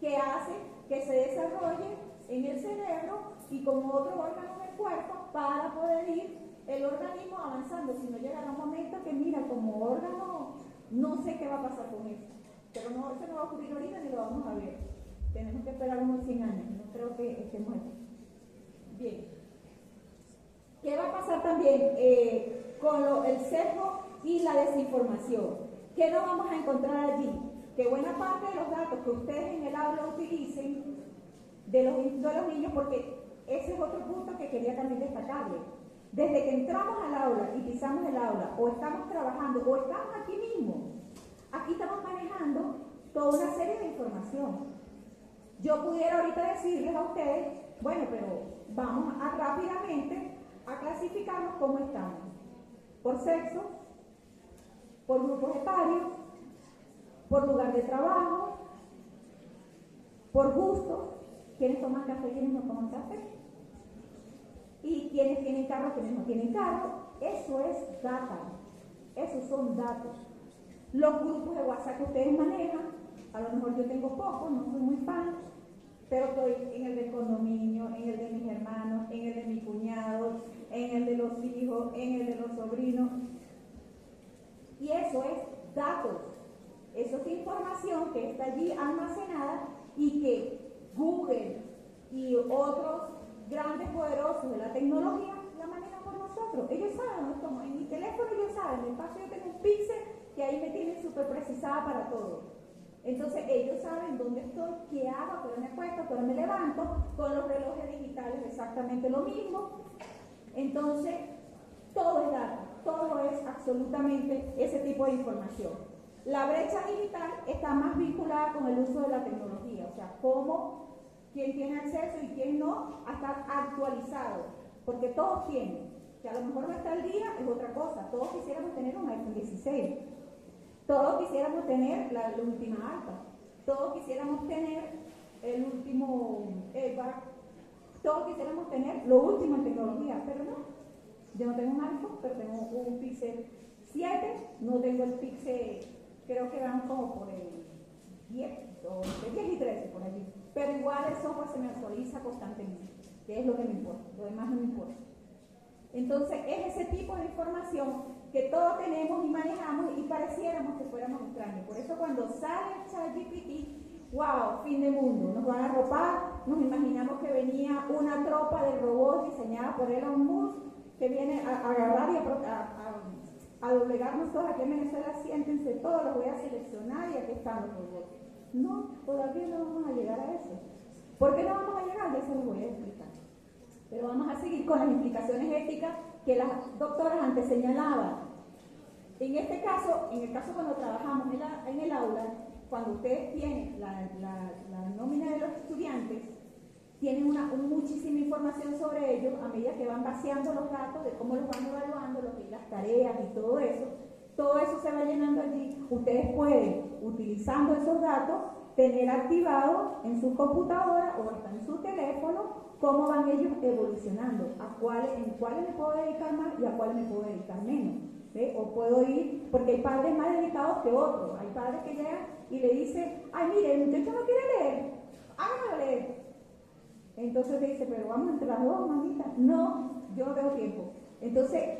que hacen que se desarrolle en el cerebro y como otro órgano del cuerpo para poder ir el organismo avanzando. Si no llegará un momento que, mira, como órgano, no sé qué va a pasar con eso. Pero no, eso no va a ocurrir ahorita ni lo vamos a ver. Tenemos que esperar unos 100 años. No creo que estemos aquí. Bien. ¿Qué va a pasar también con el sesgo y la desinformación? ¿Qué no vamos a encontrar allí? Que buena parte de los datos que ustedes en el aula utilicen de los niños, porque ese es otro punto que quería también destacarle. Desde que entramos al aula y pisamos el aula, o estamos trabajando, o estamos aquí mismo, aquí estamos manejando toda una serie de información. Yo pudiera ahorita decirles a ustedes, bueno, pero vamos a rápidamente a clasificarnos cómo estamos. Por sexo, por grupos etarios, por lugar de trabajo, por gusto, quiénes toman café, quiénes no toman café, y quiénes tienen carro, quiénes no tienen carro. Eso es data, esos son datos. Los grupos de WhatsApp que ustedes manejan, a lo mejor yo tengo pocos, no soy muy fan, pero estoy en el del condominio, en el de mis hermanos, en el de mis cuñados, en el de los hijos, en el de los sobrinos. Y eso es datos. Eso es información que está allí almacenada y que Google y otros grandes poderosos de la tecnología la manejan por nosotros. Ellos saben, como en mi teléfono ellos saben, en el paso yo tengo un píxel que ahí me tienen súper precisada para todo. Entonces ellos saben dónde estoy, qué hago, a qué hora me acuesto, a qué hora me levanto, con los relojes digitales exactamente lo mismo. Entonces, todo es datos, todo es absolutamente ese tipo de información. La brecha digital está más vinculada con el uso de la tecnología, o sea, cómo, quién tiene acceso y quién no, a estar actualizado, porque todos tienen, que a lo mejor no está al día es otra cosa, todos quisiéramos tener un iPhone 16, todos quisiéramos tener la última alta, todos quisiéramos tener el último airbag, todos quisiéramos tener lo último en tecnología, pero no. Yo no tengo un iPhone, pero tengo un Pixel 7, no tengo el Pixel, creo que van como por el 10, o el 10 y 13, pero igual el software se me actualiza constantemente, que es lo que me importa, lo demás no me importa. Entonces es ese tipo de información que todos tenemos y manejamos y pareciéramos que fuéramos extraños. Por eso cuando sale el ChatGPT, wow, fin de mundo, nos van a arropar, nos imaginamos que venía una tropa de robots diseñada por Elon Musk, que viene a agarrar y a doblegarnos todos. Aquí en Venezuela, siéntense todos, los voy a seleccionar y aquí están los robots. No, todavía no vamos a llegar a eso. ¿Por qué no vamos a llegar? Ya se los voy a explicar. Pero vamos a seguir con las implicaciones éticas que las doctoras antes señalaban. En este caso, en el caso cuando trabajamos en el aula, cuando ustedes tienen la nómina de los estudiantes, tienen muchísima información sobre ellos a medida que van vaciando los datos, de cómo los van evaluando, lo que es las tareas y todo eso se va llenando allí. Ustedes pueden, utilizando esos datos, tener activado en su computadora o hasta en su teléfono cómo van ellos evolucionando, en cuáles me puedo dedicar más y a cuáles me puedo dedicar menos. ¿Ve? O puedo ir, porque hay padres más dedicados que otros. Hay padres que llegan y le dicen, ay, mire, el muchacho no quiere leer, háganlo leer. Entonces le dice, pero vamos entre las dos, mamita. No, yo no tengo tiempo. Entonces,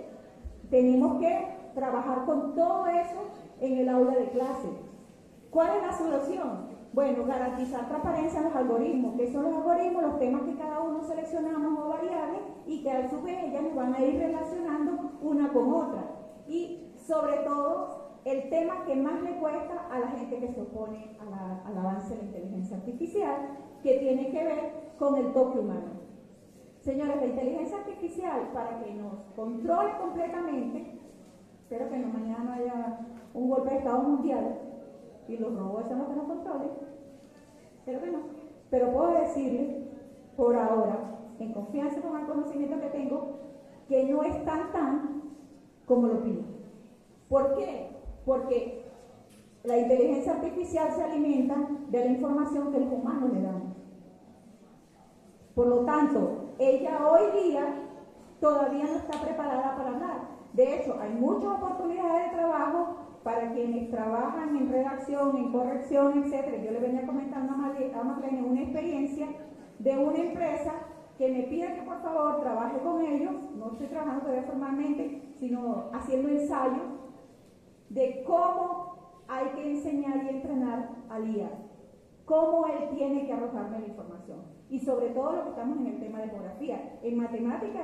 tenemos que trabajar con todo eso en el aula de clase. ¿Cuál es la solución? Bueno, garantizar transparencia en los algoritmos. ¿Qué son los algoritmos? Los temas que cada uno seleccionamos o variables y que a su vez ellas nos van a ir relacionando una con otra. Y sobre todo, el tema que más le cuesta a la gente que se opone al avance de la inteligencia artificial, que tiene que ver con el toque humano. Señores, la inteligencia artificial, para que nos controle completamente, espero que mañana no haya un golpe de Estado mundial y los robots son los que nos controlen, espero que no, pero puedo decirles, por ahora, en confianza con el conocimiento que tengo, que no es tan como lo piden. ¿Por qué? Porque la inteligencia artificial se alimenta de la información que los humanos le damos. Por lo tanto, ella hoy día todavía no está preparada para hablar. De hecho, hay muchas oportunidades de trabajo para quienes trabajan en redacción, en corrección, etc. Yo le venía comentando a Marlene una experiencia de una empresa que me pide que por favor trabaje con ellos. No estoy trabajando todavía formalmente, sino haciendo ensayos de cómo hay que enseñar y entrenar al IA, cómo él tiene que arrojarme la información. Y sobre todo lo que estamos en el tema de demografía. En matemática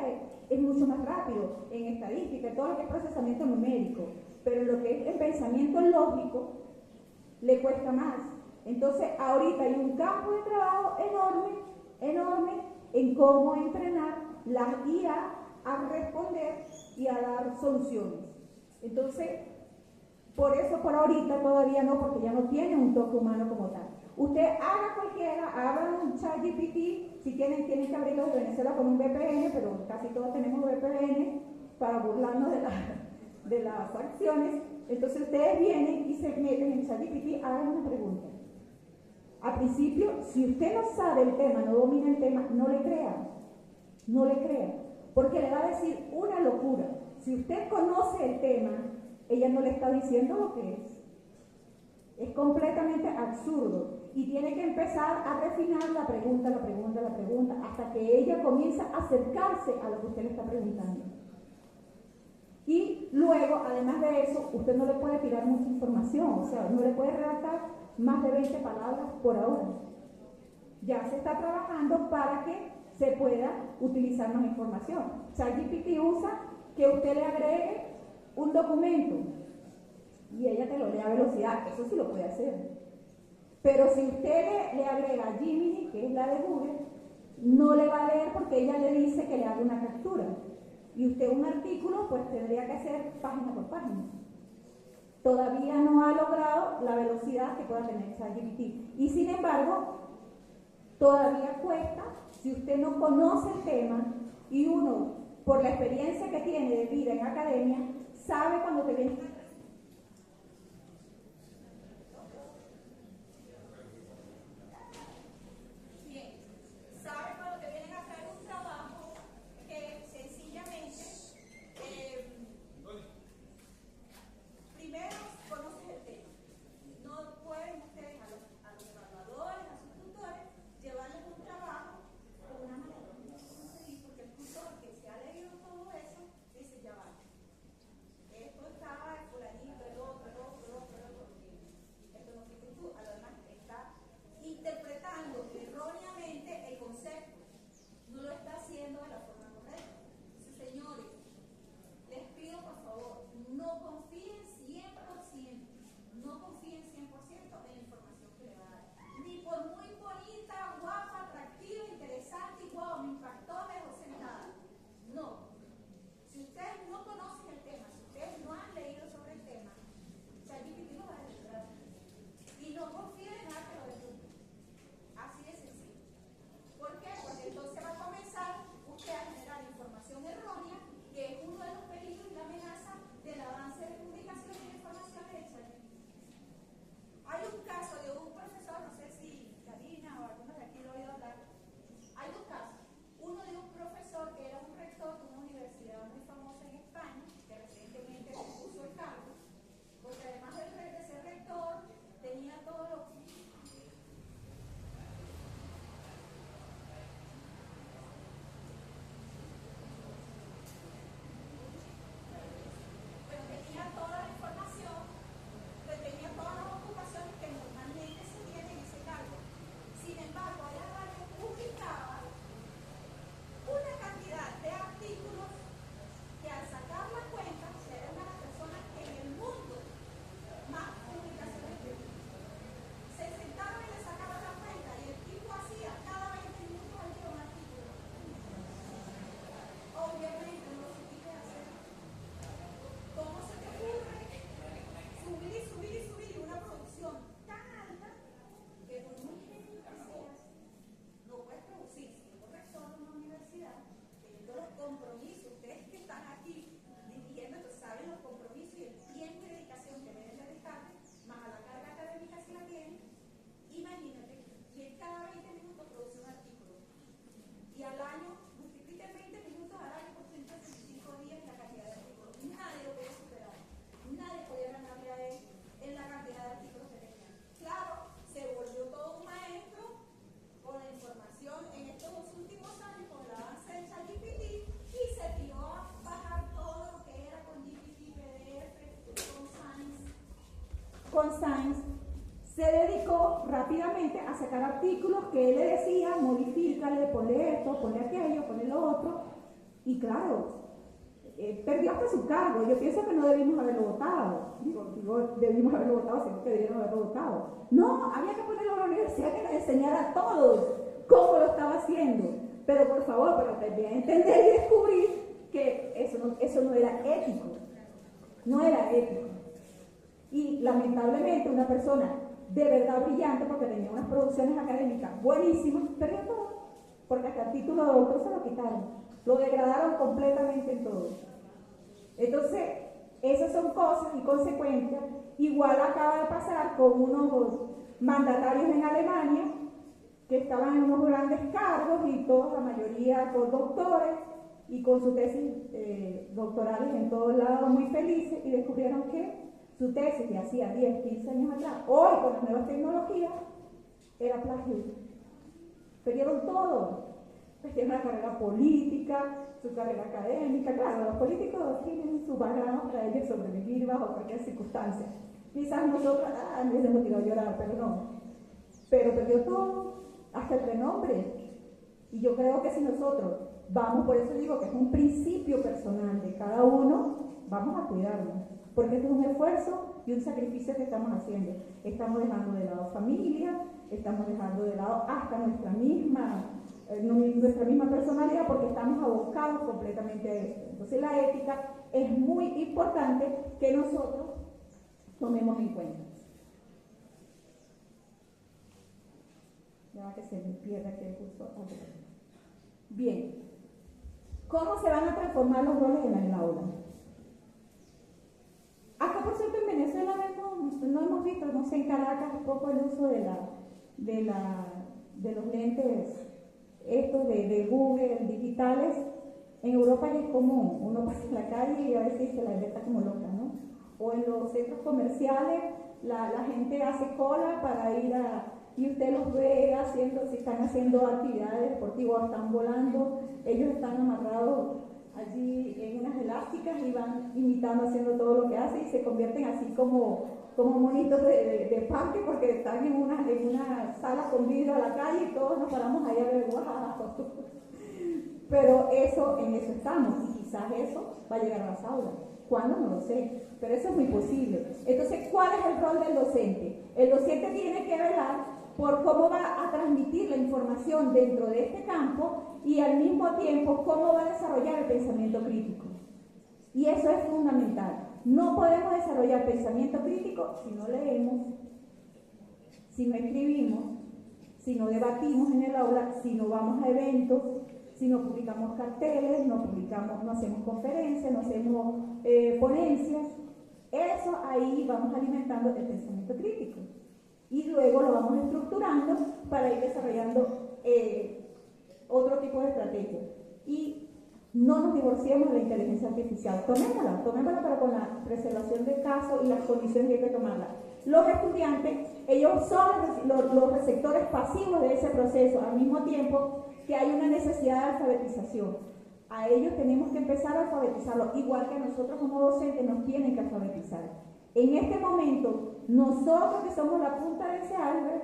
es mucho más rápido, en estadística, todo lo que es procesamiento numérico, pero lo que es el pensamiento lógico le cuesta más. Entonces ahorita hay un campo de trabajo enorme en cómo entrenar las IA a responder y a dar soluciones. Entonces, por eso por ahorita todavía no, porque ya no tiene un toque humano como tal. Usted haga cualquiera, haga un ChatGPT, si tienen que abrirlo de Venezuela con un VPN, pero casi todos tenemos VPN para burlarnos de las acciones. Entonces ustedes vienen y se meten en ChatGPT, hagan una pregunta. Al principio, si usted no sabe el tema, no domina el tema, no le crea, porque le va a decir una locura. Si usted conoce el tema, ella no le está diciendo lo que es. Es completamente absurdo y tiene que empezar a refinar la pregunta, hasta que ella comienza a acercarse a lo que usted le está preguntando. Y luego, además de eso, usted no le puede tirar mucha información, o sea, no le puede redactar más de 20 palabras por hora. Ya se está trabajando para que se pueda utilizar más información. ChatGPT usa que usted le agregue un documento y ella te lo lee a velocidad, eso sí lo puede hacer. Pero si usted le agrega Gemini, que es la de Google, no le va a leer porque ella le dice que le haga una captura. Y usted un artículo, pues tendría que hacer página por página. Todavía no ha logrado la velocidad que pueda tener ChatGPT. Y sin embargo, todavía cuesta, si usted no conoce el tema y uno, por la experiencia que tiene de vida en academia, sabe cuando te viene Science, se dedicó rápidamente a sacar artículos que él le decía, modifícale, ponle esto, ponle aquello, ponle lo otro, y claro, perdió hasta su cargo. Yo pienso que no debimos haberlo votado. Digo, debimos haberlo votado, sino que debieron haberlo votado. No, había que ponerlo a la universidad que nos enseñara a todos cómo lo estaba haciendo. Pero por favor, pero también entender y descubrir que eso no era ético. No era ético. Y lamentablemente una persona de verdad brillante, porque tenía unas producciones académicas buenísimas, perdió todo. Porque hasta el título de doctor se lo quitaron. Lo degradaron completamente en todo. Entonces, esas son cosas y consecuencias. Igual acaba de pasar con unos mandatarios en Alemania que estaban en unos grandes cargos y todos, la mayoría, con doctores y con sus tesis doctorales en todos lados muy felices, y descubrieron que su tesis de hacía 10, 15 años atrás, hoy con las nuevas tecnologías, era plagio. Perdieron todo. Perdieron la carrera política, su carrera académica. Claro, los políticos tienen su background para ellos sobrevivir bajo cualquier circunstancia. Quizás nosotros, me hemos tirado a llorar, pero no. Pero perdió todo, hasta el renombre. Y yo creo que si nosotros vamos, por eso digo que es un principio personal de cada uno, vamos a cuidarnos. Porque esto es un esfuerzo y un sacrificio que estamos haciendo. Estamos dejando de lado familia, estamos dejando de lado hasta nuestra misma personalidad, porque estamos abocados completamente a esto. Entonces la ética es muy importante que nosotros tomemos en cuenta. Ya que se me pierda que el curso. Bien, ¿cómo se van a transformar los roles en el aula? Acá, por cierto, en Venezuela no hemos visto, no sé, en Caracas, un poco el uso de los lentes estos de Google, digitales. En Europa ya es común, uno pasa en la calle y a veces dice la gente está como loca, ¿no? O en los centros comerciales la gente hace cola para ir y usted los ve haciendo, si están haciendo actividades deportivas, están volando, ellos están amarrados allí en unas elásticas y van imitando, haciendo todo lo que hacen, y se convierten así como monitos de parque, porque están en una sala con vidrio a la calle y todos nos paramos ahí a ver, wow. Pero en eso estamos, y quizás eso va a llegar a las aulas. ¿Cuándo? No lo sé, pero eso es muy posible. Entonces, ¿cuál es el rol del docente? El docente tiene que velar por cómo va a transmitir la información dentro de este campo y al mismo tiempo cómo va a desarrollar el pensamiento crítico. Y eso es fundamental. No podemos desarrollar pensamiento crítico si no leemos, si no escribimos, si no debatimos en el aula, si no vamos a eventos, si no publicamos carteles, no hacemos conferencias, no hacemos ponencias. Eso ahí vamos alimentando el pensamiento crítico. Y luego lo vamos estructurando para ir desarrollando otro tipo de estrategia. Y no nos divorciemos de la inteligencia artificial. Tomémosla, pero con la preservación del caso y las condiciones que hay que tomarla. Los estudiantes, ellos son los receptores pasivos de ese proceso, al mismo tiempo que hay una necesidad de alfabetización. A ellos tenemos que empezar a alfabetizarlos, igual que nosotros como docentes nos tienen que alfabetizar. En este momento, nosotros que somos la punta de ese iceberg,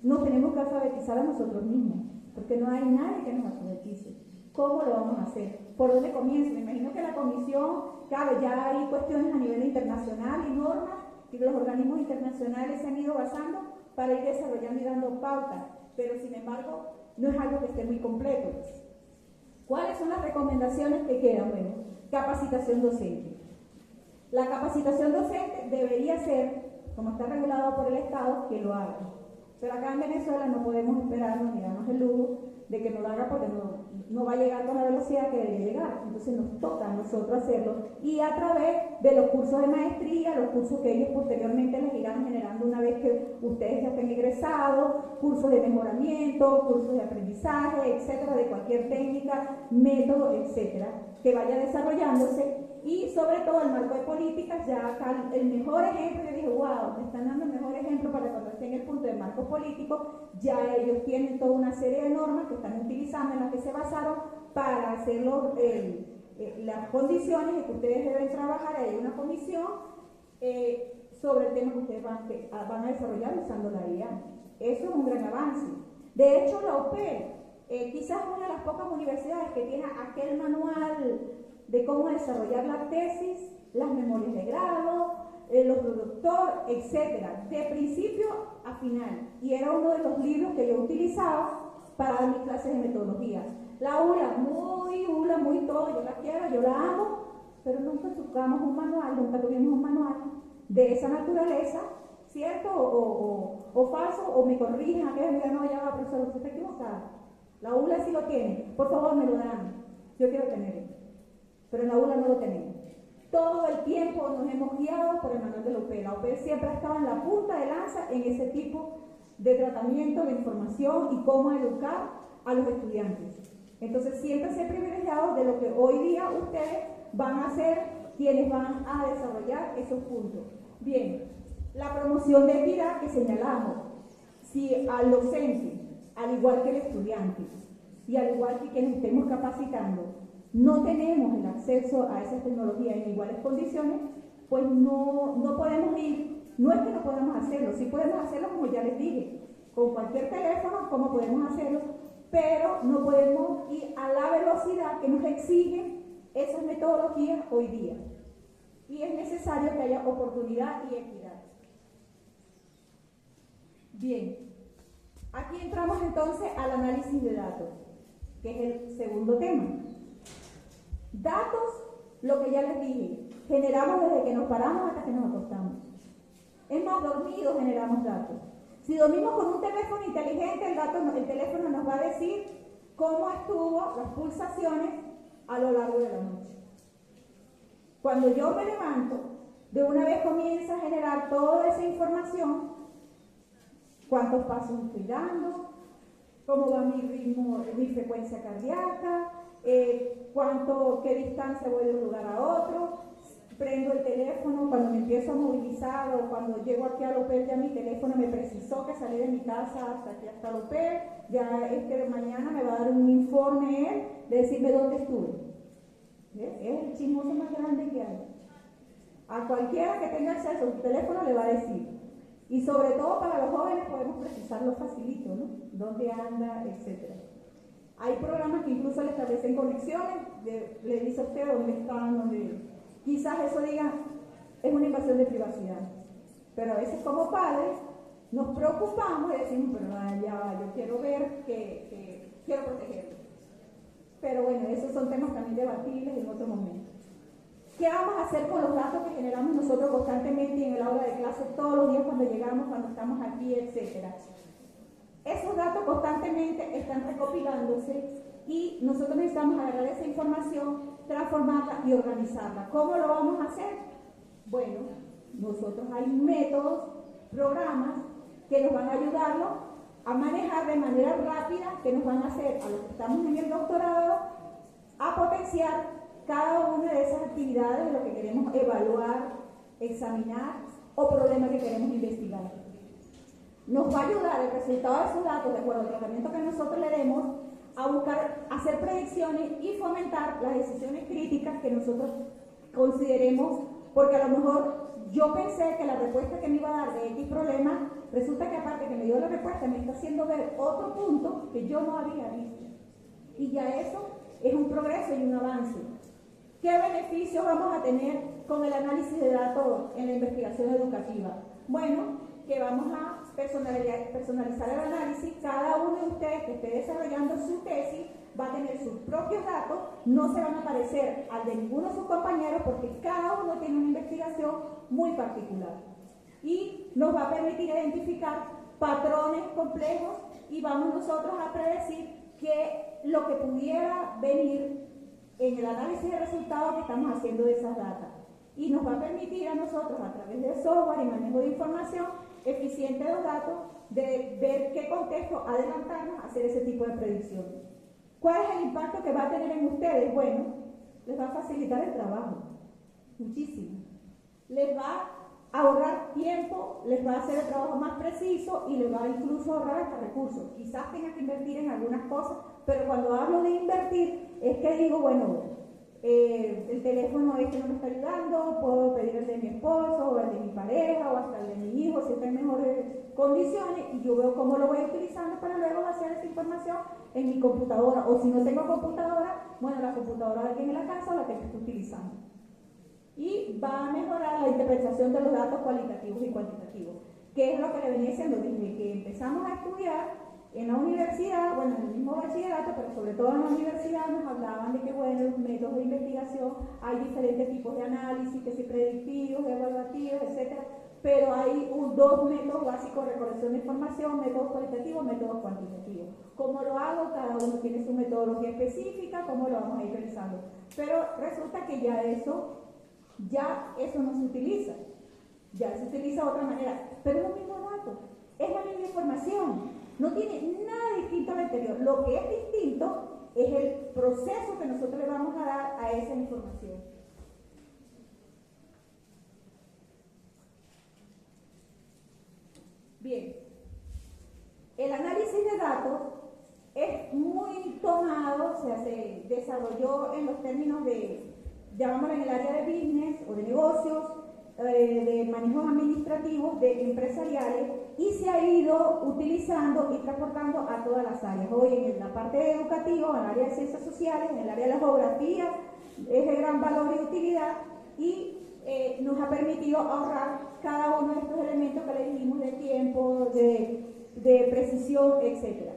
nos tenemos que alfabetizar a nosotros mismos, porque no hay nadie que nos alfabetice. ¿Cómo lo vamos a hacer? ¿Por dónde comienzo? Me imagino que la comisión, claro, ya hay cuestiones a nivel internacional y normas, y los organismos internacionales se han ido basando para ir desarrollando y dando pautas, pero sin embargo, no es algo que esté muy completo. ¿Cuáles son las recomendaciones que quedan? Bueno, capacitación docente. La capacitación docente debería ser, como está regulado por el Estado, que lo haga. Pero acá en Venezuela no podemos esperarnos ni darnos el lujo de que no lo haga, porque no va a llegar con la velocidad que debería llegar. Entonces nos toca a nosotros hacerlo, y a través de los cursos de maestría, los cursos que ellos posteriormente les irán generando una vez que ustedes ya estén egresados, cursos de mejoramiento, cursos de aprendizaje, etcétera, de cualquier técnica, método, etcétera, que vaya desarrollándose. Y sobre todo el marco de políticas, ya acá el mejor ejemplo, yo dije, wow, me están dando el mejor ejemplo para cuando estén en el punto de marco político. Ya ellos tienen toda una serie de normas que están utilizando, en las que se basaron para hacer las condiciones en que ustedes deben trabajar. Hay una comisión, sobre el tema que ustedes van a desarrollar usando la IA. Eso es un gran avance. De hecho, la UPEL, quizás una de las pocas universidades que tiene aquel manual de cómo desarrollar la tesis, las memorias de grado, los productores, etcétera, de principio a final. Y era uno de los libros que yo utilizaba para dar mis clases de metodología. La ULA, muy todo, yo la quiero, yo la amo, pero nunca tocamos un manual, nunca tuvimos un manual de esa naturaleza, ¿cierto? O falso, o me corrigen, aquellos me digan, no, ya va, profesor, usted está equivocada. La ULA sí lo tiene, por favor me lo dan, yo quiero tenerlo, pero en la ULA no lo tenemos. Todo el tiempo nos hemos guiado por el manual de la UPEL. La UPEL siempre ha estado en la punta de lanza en ese tipo de tratamiento de información y cómo educar a los estudiantes. Entonces, siéntanse privilegiados de lo que hoy día ustedes van a ser quienes van a desarrollar esos puntos. Bien, la promoción de equidad que señalamos. Si al docente, al igual que el estudiante y al igual que quienes estemos capacitando, no tenemos el acceso a esas tecnologías en iguales condiciones, pues no podemos ir, no es que no podamos hacerlo, sí podemos hacerlo como ya les dije, con cualquier teléfono, como podemos hacerlo, pero no podemos ir a la velocidad que nos exigen esas metodologías hoy día. Y es necesario que haya oportunidad y equidad. Bien, aquí entramos entonces al análisis de datos, que es el segundo tema. Datos, lo que ya les dije, generamos desde que nos paramos hasta que nos acostamos. Es más, dormidos generamos datos. Si dormimos con un teléfono inteligente, el teléfono nos va a decir cómo estuvo las pulsaciones a lo largo de la noche. Cuando yo me levanto, de una vez comienza a generar toda esa información, cuántos pasos estoy dando, cómo va mi ritmo, mi frecuencia cardíaca, qué distancia voy de un lugar a otro, prendo el teléfono, cuando me empiezo a movilizar o cuando llego aquí al UPEL, ya mi teléfono me precisó que salí de mi casa hasta aquí, hasta el UPEL, ya de mañana me va a dar un informe él de decirme dónde estuve. Es el chismoso más grande que hay. A cualquiera que tenga acceso a su teléfono le va a decir. Y sobre todo para los jóvenes podemos precisarlo facilito, ¿no? Dónde anda, etcétera. Hay programas que incluso le establecen conexiones, le dice a usted dónde están, dónde... Quizás eso diga, es una invasión de privacidad. Pero a veces como padres nos preocupamos y decimos, pero ya, yo quiero ver que quiero protegerlo. Pero bueno, esos son temas también debatibles en otro momento. ¿Qué vamos a hacer con los datos que generamos nosotros constantemente en el aula de clase todos los días cuando llegamos, cuando estamos aquí, etcétera? Esos datos constantemente están recopilándose y nosotros necesitamos agarrar esa información, transformarla y organizarla. ¿Cómo lo vamos a hacer? Bueno, nosotros hay métodos, programas que nos van a ayudarnos a manejar de manera rápida, que nos van a hacer a los que estamos en el doctorado a potenciar cada una de esas actividades de lo que queremos evaluar, examinar o problemas que queremos investigar. Nos va a ayudar el resultado de esos datos, de acuerdo al tratamiento que nosotros le demos, a buscar, hacer predicciones y fomentar las decisiones críticas que nosotros consideremos, porque a lo mejor yo pensé que la respuesta que me iba a dar de X problema, resulta que aparte que me dio la respuesta, me está haciendo ver otro punto que yo no había visto. Y ya eso es un progreso y un avance. ¿Qué beneficios vamos a tener con el análisis de datos en la investigación educativa? Bueno, que vamos a personalizar el análisis. Cada uno de ustedes que esté desarrollando su tesis va a tener sus propios datos, no se van a parecer al de ninguno de sus compañeros porque cada uno tiene una investigación muy particular. Y nos va a permitir identificar patrones complejos y vamos nosotros a predecir que lo que pudiera venir en el análisis de resultados que estamos haciendo de esas datas. Y nos va a permitir a nosotros, a través de software y manejo de información eficiente de los datos, de ver qué contexto adelantarnos a hacer ese tipo de predicciones. ¿Cuál es el impacto que va a tener en ustedes? Bueno, les va a facilitar el trabajo, muchísimo. Les va a ahorrar tiempo, les va a hacer el trabajo más preciso y les va a incluso ahorrar hasta recursos. Quizás tengan que invertir en algunas cosas, pero cuando hablo de invertir es que digo, bueno, el teléfono este no me está ayudando, puedo pedir el de mi esposo o el de mi pareja o hasta el de mi hijo si está en mejores condiciones, y yo veo cómo lo voy utilizando para luego vaciar esa información en mi computadora, o si no tengo computadora, bueno, la computadora de alguien en la casa o la que estoy utilizando. Y va a mejorar la interpretación de los datos cualitativos y cuantitativos, que es lo que le venía diciendo desde que empezamos a estudiar en la universidad, bueno, en el mismo bachillerato, pero sobre todo en la universidad nos hablaban de que, bueno, los métodos de investigación, hay diferentes tipos de análisis, que si predictivos, evaluativos, etcétera, pero hay dos métodos básicos: recolección de información, métodos cualitativos, métodos cuantitativos. ¿Cómo lo hago? Cada uno tiene su metodología específica, cómo lo vamos a ir realizando. Pero resulta que ya eso no se utiliza, ya se utiliza de otra manera, pero es el mismo dato, es la misma información. No tiene nada distinto al anterior. Lo que es distinto es el proceso que nosotros le vamos a dar a esa información. Bien, el análisis de datos es muy tomado, o sea, se desarrolló en los términos de, llamámoslo en el área de business o de negocios, de manejos administrativos, de empresariales, y se ha ido utilizando y transportando a todas las áreas. Hoy en la parte educativa, en el área de ciencias sociales, en el área de la geografía, es de gran valor y utilidad, y nos ha permitido ahorrar cada uno de estos elementos que le dijimos, de tiempo, de precisión, etc.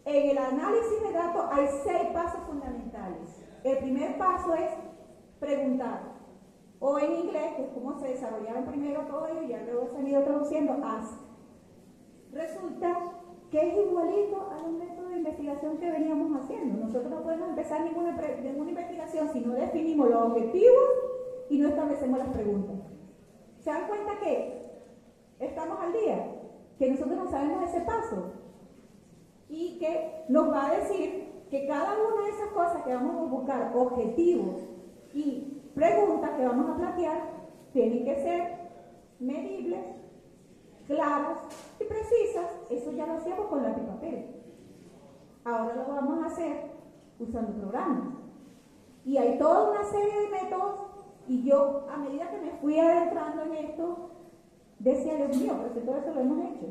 En el análisis de datos hay 6 pasos fundamentales. El primer paso es preguntar, o en inglés, que es como se desarrollaron primero todo ello, y ya luego se han ido traduciendo, ask. Resulta que es igualito a los métodos de investigación que veníamos haciendo. Nosotros no podemos empezar ninguna investigación si no definimos los objetivos y no establecemos las preguntas. ¿Se dan cuenta que estamos al día? Que nosotros no sabemos ese paso y que nos va a decir que cada una de esas cosas que vamos a buscar, objetivos y preguntas que vamos a plantear, tienen que ser medibles, claras y precisas. Eso ya lo hacíamos con lápiz y papel. Ahora lo vamos a hacer usando programas. Y hay toda una serie de métodos, y yo, a medida que me fui adentrando en esto, decía, Dios mío, pero si todo eso lo hemos hecho.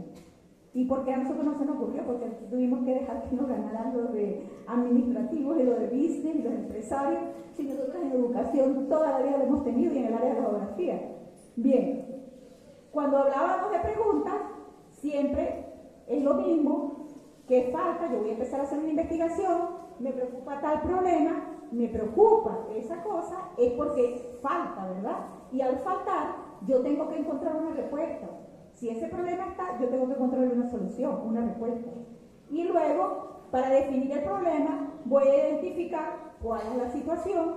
¿Y por qué a nosotros no se nos ocurrió? Porque tuvimos que dejar que nos ganaran los de administrativos y los de business y los empresarios, si nosotros en educación toda la vida lo hemos tenido, y en el área de la geografía. Bien, cuando hablábamos de preguntas, siempre es lo mismo. ¿Qué falta? Yo voy a empezar a hacer una investigación, me preocupa tal problema, me preocupa esa cosa, es porque falta, ¿verdad? Y al faltar, yo tengo que encontrar una respuesta. Si ese problema está, yo tengo que encontrarle una solución, una respuesta. Y luego, para definir el problema, voy a identificar cuál es la situación,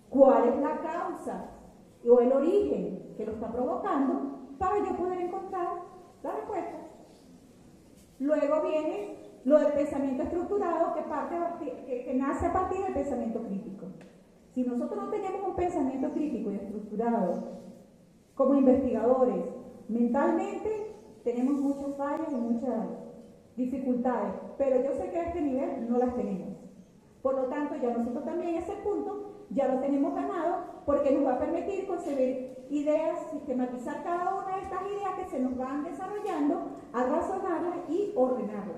cuál es la causa o el origen que lo está provocando, para yo poder encontrar la respuesta. Luego viene lo del pensamiento estructurado, que nace a partir del pensamiento crítico. Si nosotros no tenemos un pensamiento crítico y estructurado como investigadores, mentalmente tenemos muchas fallas y muchas dificultades, pero yo sé que a este nivel no las tenemos. Por lo tanto, ya nosotros también ese punto ya lo tenemos ganado, porque nos va a permitir concebir ideas, sistematizar cada una de estas ideas que se nos van desarrollando, a razonarlas y ordenarlas.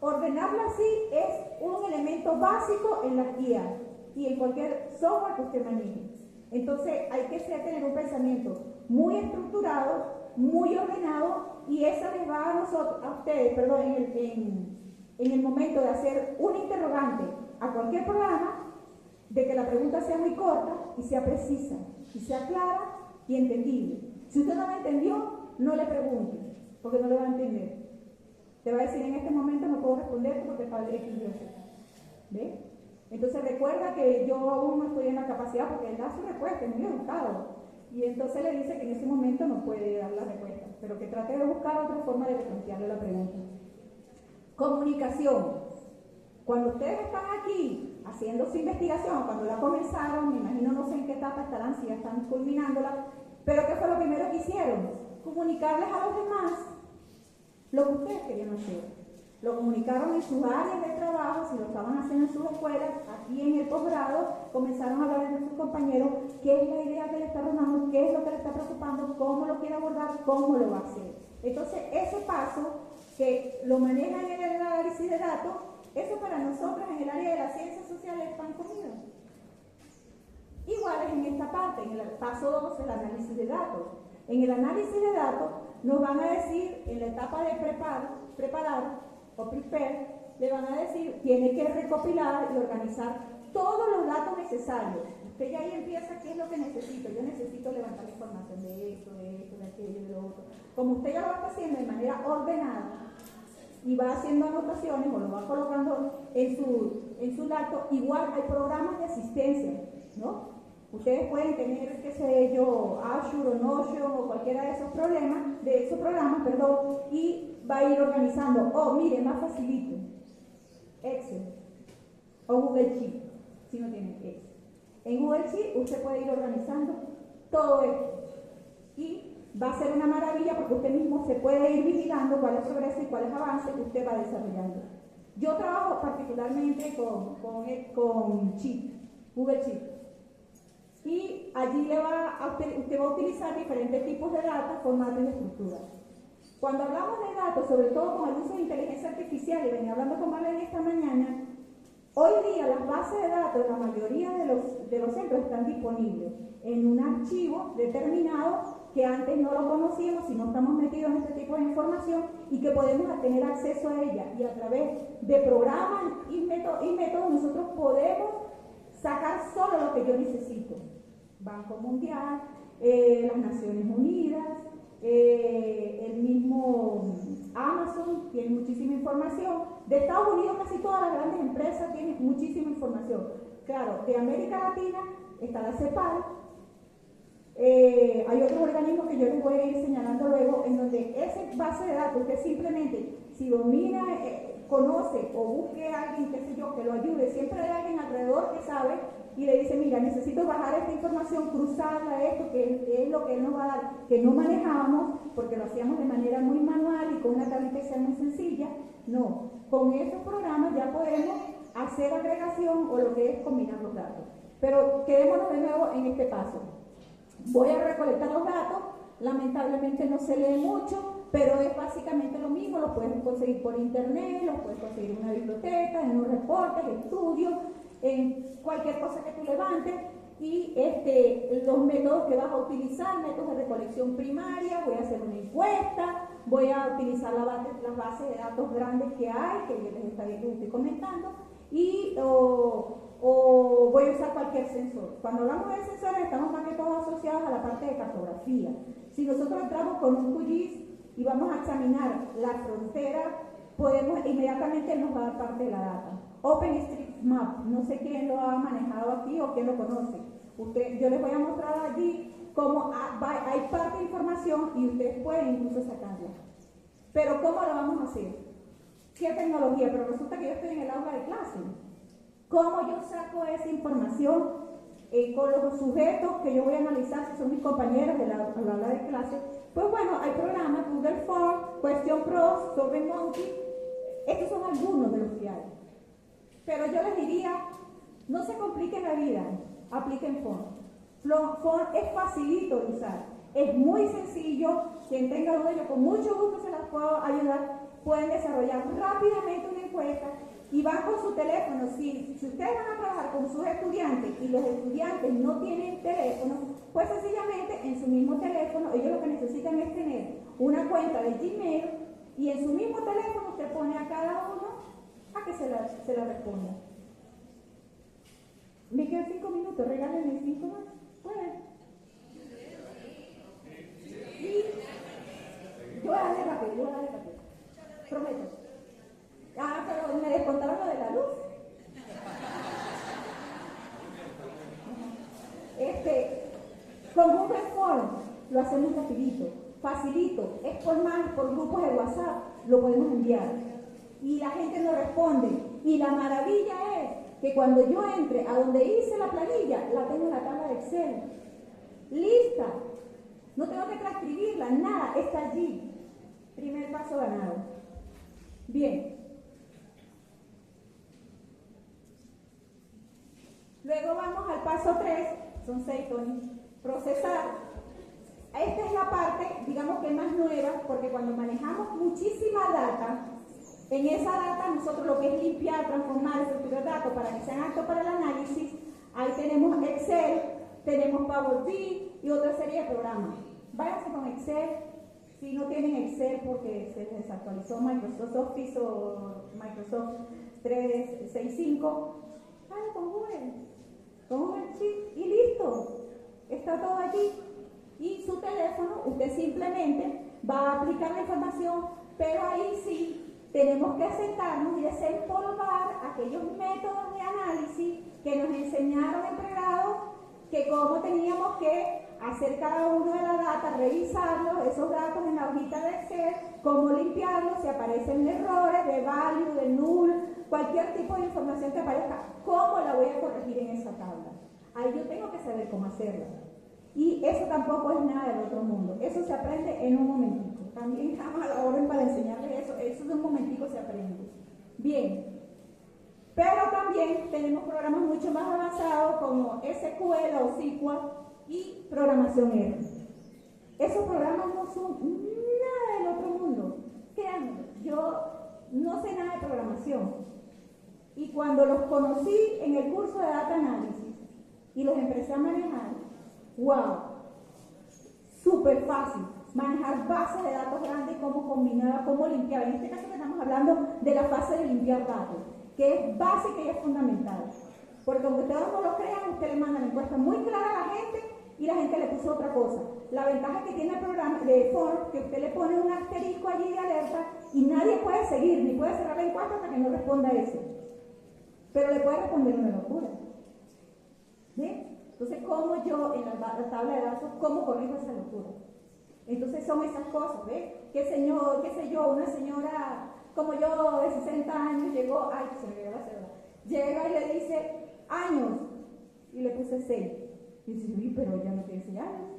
Ordenarlas sí es un elemento básico en las guías y en cualquier software que usted maneje. Entonces hay que tener un pensamiento muy estructurado, muy ordenado, y eso les va a ustedes, en el momento de hacer un interrogante a cualquier programa, de que la pregunta sea muy corta y sea precisa, y sea clara y entendible. Si usted no la entendió, no le pregunte, porque no le va a entender. Te va a decir, en este momento no puedo responder porque está el X. ¿Ve? Entonces recuerda que yo aún no estoy en la capacidad, porque él da su respuesta, es muy educado. Y entonces le dice que en ese momento no puede dar la respuesta, pero que trate de buscar otra forma de plantearle la pregunta. Comunicación. Cuando ustedes están aquí haciendo su investigación, cuando la comenzaron, me imagino, no sé en qué etapa estarán, si ya están culminándola, pero ¿qué fue lo primero que hicieron? Comunicarles a los demás lo que ustedes querían hacer. lo comunicaron en sus áreas de trabajo, si lo estaban haciendo en sus escuelas, aquí en el posgrado, comenzaron a hablar entre sus compañeros qué es la idea que le está rondando, qué es lo que le está preocupando, cómo lo quiere abordar, cómo lo va a hacer. Entonces, ese paso que lo manejan en el análisis de datos, eso para nosotros en el área de las ciencias sociales es pan comido. Igual es en esta parte, en el paso 2, el análisis de datos. En el análisis de datos nos van a decir, en la etapa de preparar o prepare, le van a decir, tiene que recopilar y organizar todos los datos necesarios. Usted ya ahí empieza, ¿qué es lo que necesito? Yo necesito levantar información de esto, de aquello, de lo otro. Como usted ya lo va haciendo de manera ordenada y va haciendo anotaciones o lo va colocando en su dato, igual hay programas de asistencia, ¿no? Ustedes pueden tener, qué sé yo, Azure o Notion o cualquiera de esos programas, y va a ir organizando. Mire, más facilito, Excel o Google Sheet, si no tienen Excel. En Google Sheet usted puede ir organizando todo esto y va a ser una maravilla porque usted mismo se puede ir vigilando cuál es progreso y cuál es avance que usted va desarrollando. Yo trabajo particularmente con Sheet, Google Sheet. Y allí usted va a utilizar diferentes tipos de datos, formatos y estructuras. Cuando hablamos de datos, sobre todo con el uso de inteligencia artificial, y venía hablando con Marlene esta mañana, hoy día las bases de datos de la mayoría de los centros están disponibles en un archivo determinado que antes no lo conocíamos si no estamos metidos en este tipo de información y que podemos tener acceso a ella. Y a través de programas y métodos nosotros podemos sacar solo lo que yo necesito. Banco Mundial, las Naciones Unidas, el mismo Amazon tiene muchísima información. De Estados Unidos casi todas las grandes empresas tienen muchísima información. Claro, de América Latina está la CEPAL. Hay otros organismos que yo les voy a ir señalando luego, en donde esa base de datos, usted simplemente, si domina, conoce o busque a alguien, qué sé yo, que lo ayude, siempre hay alguien alrededor que sabe y le dice, mira, necesito bajar esta información, cruzarla, esto, que es lo que él nos va a dar, que no manejábamos, porque lo hacíamos de manera muy manual y con una tablita Excel muy sencilla. No, con estos programas ya podemos hacer agregación o lo que es combinar los datos. Pero quedémonos de nuevo en este paso. Voy a recolectar los datos, lamentablemente no se lee mucho, pero es básicamente lo mismo, los puedes conseguir por internet, los puedes conseguir en una biblioteca, en un reporte, en estudios, en cualquier cosa que tú levantes, y los métodos que vas a utilizar, métodos de recolección primaria, voy a hacer una encuesta, voy a utilizar las bases de datos grandes que hay, que yo les estoy comentando, y o voy a usar cualquier sensor. Cuando hablamos de sensores estamos más que todo asociados a la parte de cartografía. Si nosotros entramos con un QGIS y vamos a examinar la frontera, inmediatamente nos va a dar parte de la data. OpenStreetMap, no sé quién lo ha manejado aquí o quién lo conoce. Yo les voy a mostrar allí cómo hay parte de información y ustedes pueden incluso sacarla. Pero ¿cómo lo vamos a hacer? ¿Qué tecnología? Pero resulta que yo estoy en el aula de clase. ¿Cómo yo saco esa información con los sujetos que yo voy a analizar, si son mis compañeros de la aula de clase? Pues bueno, hay programas, Google Forms, QuestionPros, SurveyMonkey. Estos son algunos de los que hay. Pero yo les diría, no se compliquen la vida, apliquen Forms. Forms es facilito de usar, es muy sencillo. Quien tenga duda, yo con mucho gusto se las puedo ayudar. Pueden desarrollar rápidamente una encuesta y van con su teléfono. Si ustedes van a trabajar con sus estudiantes y los estudiantes no tienen teléfono, pues sencillamente en su mismo teléfono, ellos lo que necesitan es tener una cuenta de Gmail y en su mismo teléfono usted pone a cada uno a que se la responda. Me quedan 5 minutos, regálenme 5 más. ¿Pueden? Y yo voy a darle rápido. Prometo. Pero me descontaron lo de la luz. Con Google Forms lo hacemos rapidito, facilito, es por grupos de WhatsApp, lo podemos enviar. Y la gente nos responde. Y la maravilla es que cuando yo entre a donde hice la planilla, la tengo en la tabla de Excel. Lista. No tengo que transcribirla, nada, está allí. Primer paso ganado. Bien, Luego vamos al paso 3, son 6, Tony, procesar. Esta es la parte, digamos que más nueva, porque cuando manejamos muchísima data, en esa data nosotros lo que es limpiar, transformar, estructurar datos para que sean aptos para el análisis, ahí tenemos Excel, tenemos Power BI y otra serie de programas. Váyanse con Excel, si no tienen Excel porque se les desactualizó Microsoft Office o Microsoft 365, vaya con Google Sheet y listo, está todo allí. Y su teléfono, usted simplemente va a aplicar la información, pero ahí sí tenemos que sentarnos y desempolvar aquellos métodos de análisis que nos enseñaron en pregrado, que cómo teníamos que hacer cada uno de la data, revisarlos, esos datos en la hojita de Excel, cómo limpiarlos, si aparecen errores de value, de null, cualquier tipo de información que aparezca, cómo la voy a corregir en esa tabla. Ahí yo tengo que saber cómo hacerlo. Y eso tampoco es nada del otro mundo. Eso se aprende en un momentico. También estamos a la orden para enseñarles eso. Eso de un momentico se aprende. Bien. Pero también tenemos programas mucho más avanzados como SQL o SQL y programación R. Esos programas no son nada del otro mundo. Créanme, yo no sé nada de programación. Y cuando los conocí en el curso de Data Analysis y los empecé a manejar, ¡wow! Súper fácil. Manejar bases de datos grandes, cómo combinar, cómo limpiar. En este caso estamos hablando de la fase de limpiar datos, que es básica y es fundamental. Porque aunque ustedes no lo crean, usted le manda una encuesta muy clara a la gente y la gente le puso otra cosa. La ventaja que tiene el programa de Form, que usted le pone un asterisco allí de alerta y nadie puede seguir, ni puede cerrar la encuesta hasta que no responda eso. Pero le puede responder una locura. ¿Bien? Entonces, ¿cómo yo, en la tabla de datos, cómo corrijo esa locura? Entonces, son esas cosas, ¿ves? Qué sé yo, una señora como yo de 60 años llegó, ay, se me quedó la cédula, llega y le dice, años, y le puse 6. Y dice, uy, pero ya no tiene 6 años.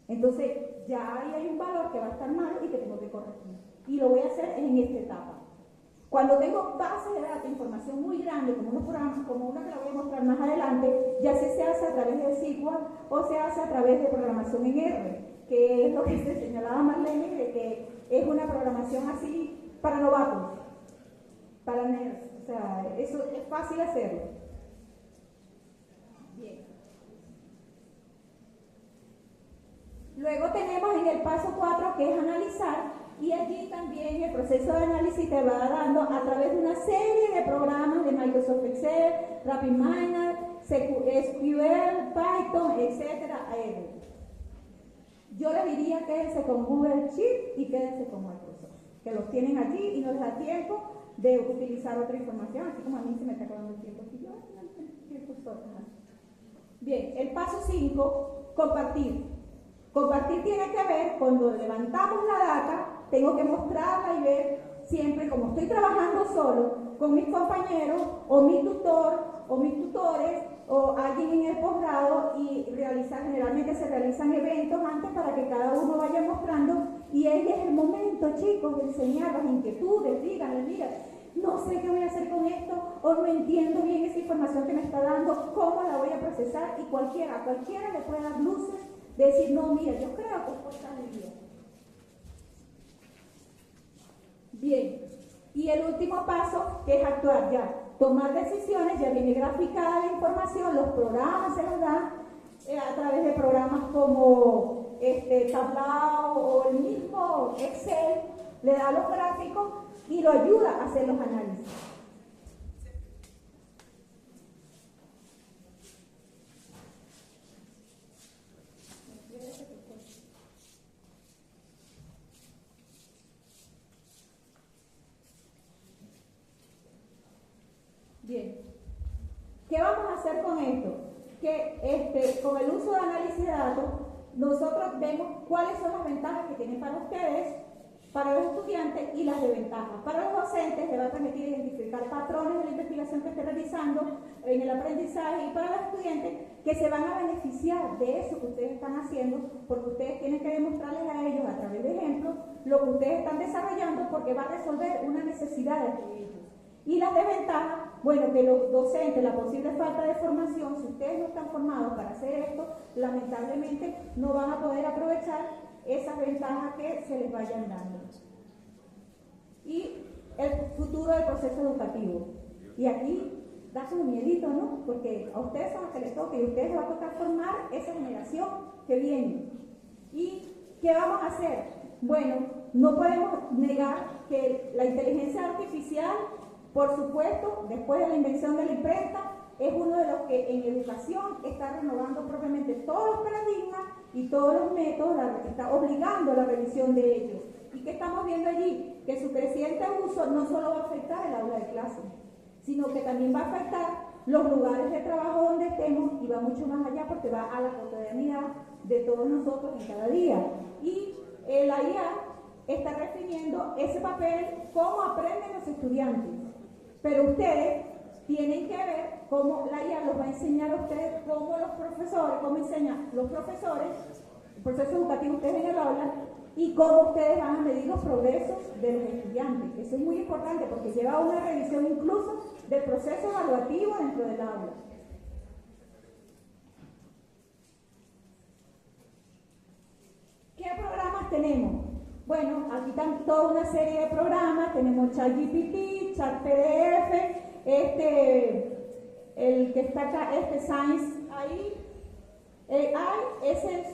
Entonces, ya ahí hay un valor que va a estar mal y que tengo que corregir. Y lo voy a hacer en esta etapa. Cuando tengo bases de datos, información muy grande, como unos programas, como una que la voy a mostrar más adelante, ya se hace a través de SQL o se hace a través de programación en R, que es lo que se señalaba Marlene, de que es una programación así para novatos, para nerds. O sea, eso es fácil hacerlo. Bien. Luego tenemos en el paso 4, que es analizar. Y allí también el proceso de análisis te va dando a través de una serie de programas de Microsoft Excel, RapidMiner, SQL, Python, etcétera, R. Yo le diría quédense con Google Sheet y quédense con Microsoft, que los tienen allí y no les da tiempo de utilizar otra información, así como a mí se me está acabando el tiempo. Bien, el paso 5, compartir. Compartir tiene que ver cuando levantamos la data, tengo que mostrarla y ver siempre, como estoy trabajando solo, con mis compañeros, o mi tutor, o mis tutores, o alguien en el posgrado, y generalmente se realizan eventos antes para que cada uno vaya mostrando, y ahí es el momento, chicos, de enseñar las inquietudes, díganle, mira, no sé qué voy a hacer con esto, o no entiendo bien esa información que me está dando, cómo la voy a procesar, y a cualquiera le puede dar luces, de decir, no, mira, yo creo que es por tal día. Bien, y el último paso, que es actuar ya, tomar decisiones, ya viene graficada la información, los programas se los dan a través de programas como Tableau o el mismo Excel, le da los gráficos y lo ayuda a hacer los análisis. Bien, ¿qué vamos a hacer con esto? Que con el uso de análisis de datos, nosotros vemos cuáles son las ventajas que tienen para ustedes, para los estudiantes y las desventajas. Para los docentes les va a permitir identificar patrones de la investigación que estén realizando en el aprendizaje, y para los estudiantes que se van a beneficiar de eso que ustedes están haciendo, porque ustedes tienen que demostrarles a ellos a través de ejemplos lo que ustedes están desarrollando, porque va a resolver una necesidad de ellos. Y las desventajas, bueno, que los docentes, la posible falta de formación, si ustedes no están formados para hacer esto, lamentablemente no van a poder aprovechar esas ventajas que se les vayan dando. Y el futuro del proceso educativo. Y aquí da su miedito, ¿no? Porque a ustedes son los que les toca y a ustedes les va a tocar formar esa generación que viene. ¿Y qué vamos a hacer? Bueno, no podemos negar que la inteligencia artificial, por supuesto, después de la invención de la imprenta, es uno de los que en educación está renovando propiamente todos los paradigmas y todos los métodos, está obligando la revisión de ellos. ¿Y qué estamos viendo allí? Que su creciente uso no solo va a afectar el aula de clase, sino que también va a afectar los lugares de trabajo donde estemos y va mucho más allá porque va a la cotidianidad de todos nosotros en cada día. Y la IA está definiendo ese papel, cómo aprenden los estudiantes. Pero ustedes tienen que ver cómo la IA los va a enseñar a ustedes, cómo los profesores, cómo enseñan los profesores, el proceso educativo ustedes en el aula, y cómo ustedes van a medir los progresos de los estudiantes. Eso es muy importante porque lleva a una revisión incluso del proceso evaluativo dentro del aula. ¿Qué programas tenemos? Bueno, aquí están toda una serie de programas. Tenemos ChatGPT, ChatPDF, el que está acá, Science AI, ese es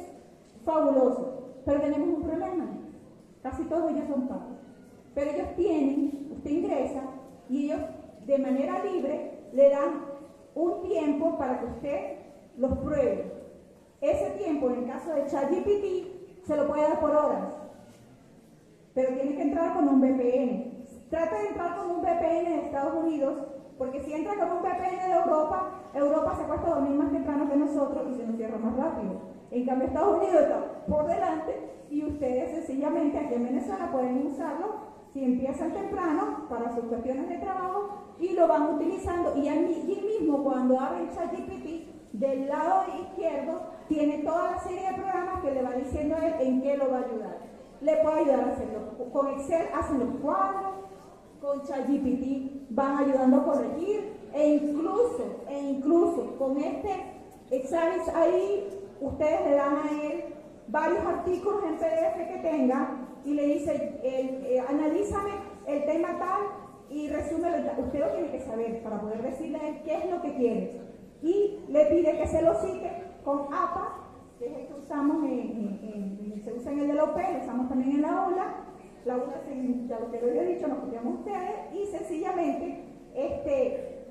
fabuloso. Pero tenemos un problema, casi todos ellos son pagos. Pero ellos tienen, usted ingresa y ellos de manera libre le dan un tiempo para que usted los pruebe. Ese tiempo, en el caso de ChatGPT, se lo puede dar por horas, pero tiene que entrar con un VPN. Trata de entrar con un VPN de Estados Unidos, porque si entra con un VPN de Europa, Europa se acuesta a dormir más temprano que nosotros y se nos cierra más rápido. En cambio, Estados Unidos está por delante y ustedes sencillamente aquí en Venezuela pueden usarlo si empiezan temprano para sus cuestiones de trabajo y lo van utilizando. Y allí mismo, cuando abren ChatGPT, del lado izquierdo tiene toda la serie de programas que le va diciendo a él en qué lo va a ayudar. Le puede ayudar a hacerlo. Con Excel hacen los cuadros, con ChatGPT van ayudando a corregir e incluso con ¿sabes? Ahí ustedes le dan a él varios artículos en PDF que tenga y le dice, analízame el tema tal y resúmelo. Usted lo tiene que saber para poder decirle a él qué es lo que quiere. Y le pide que se lo cite con APA, que es el que usamos se usa en el de la OP, lo usamos también en la aula. La aula, ya lo que lo había dicho, nos copiamos ustedes y sencillamente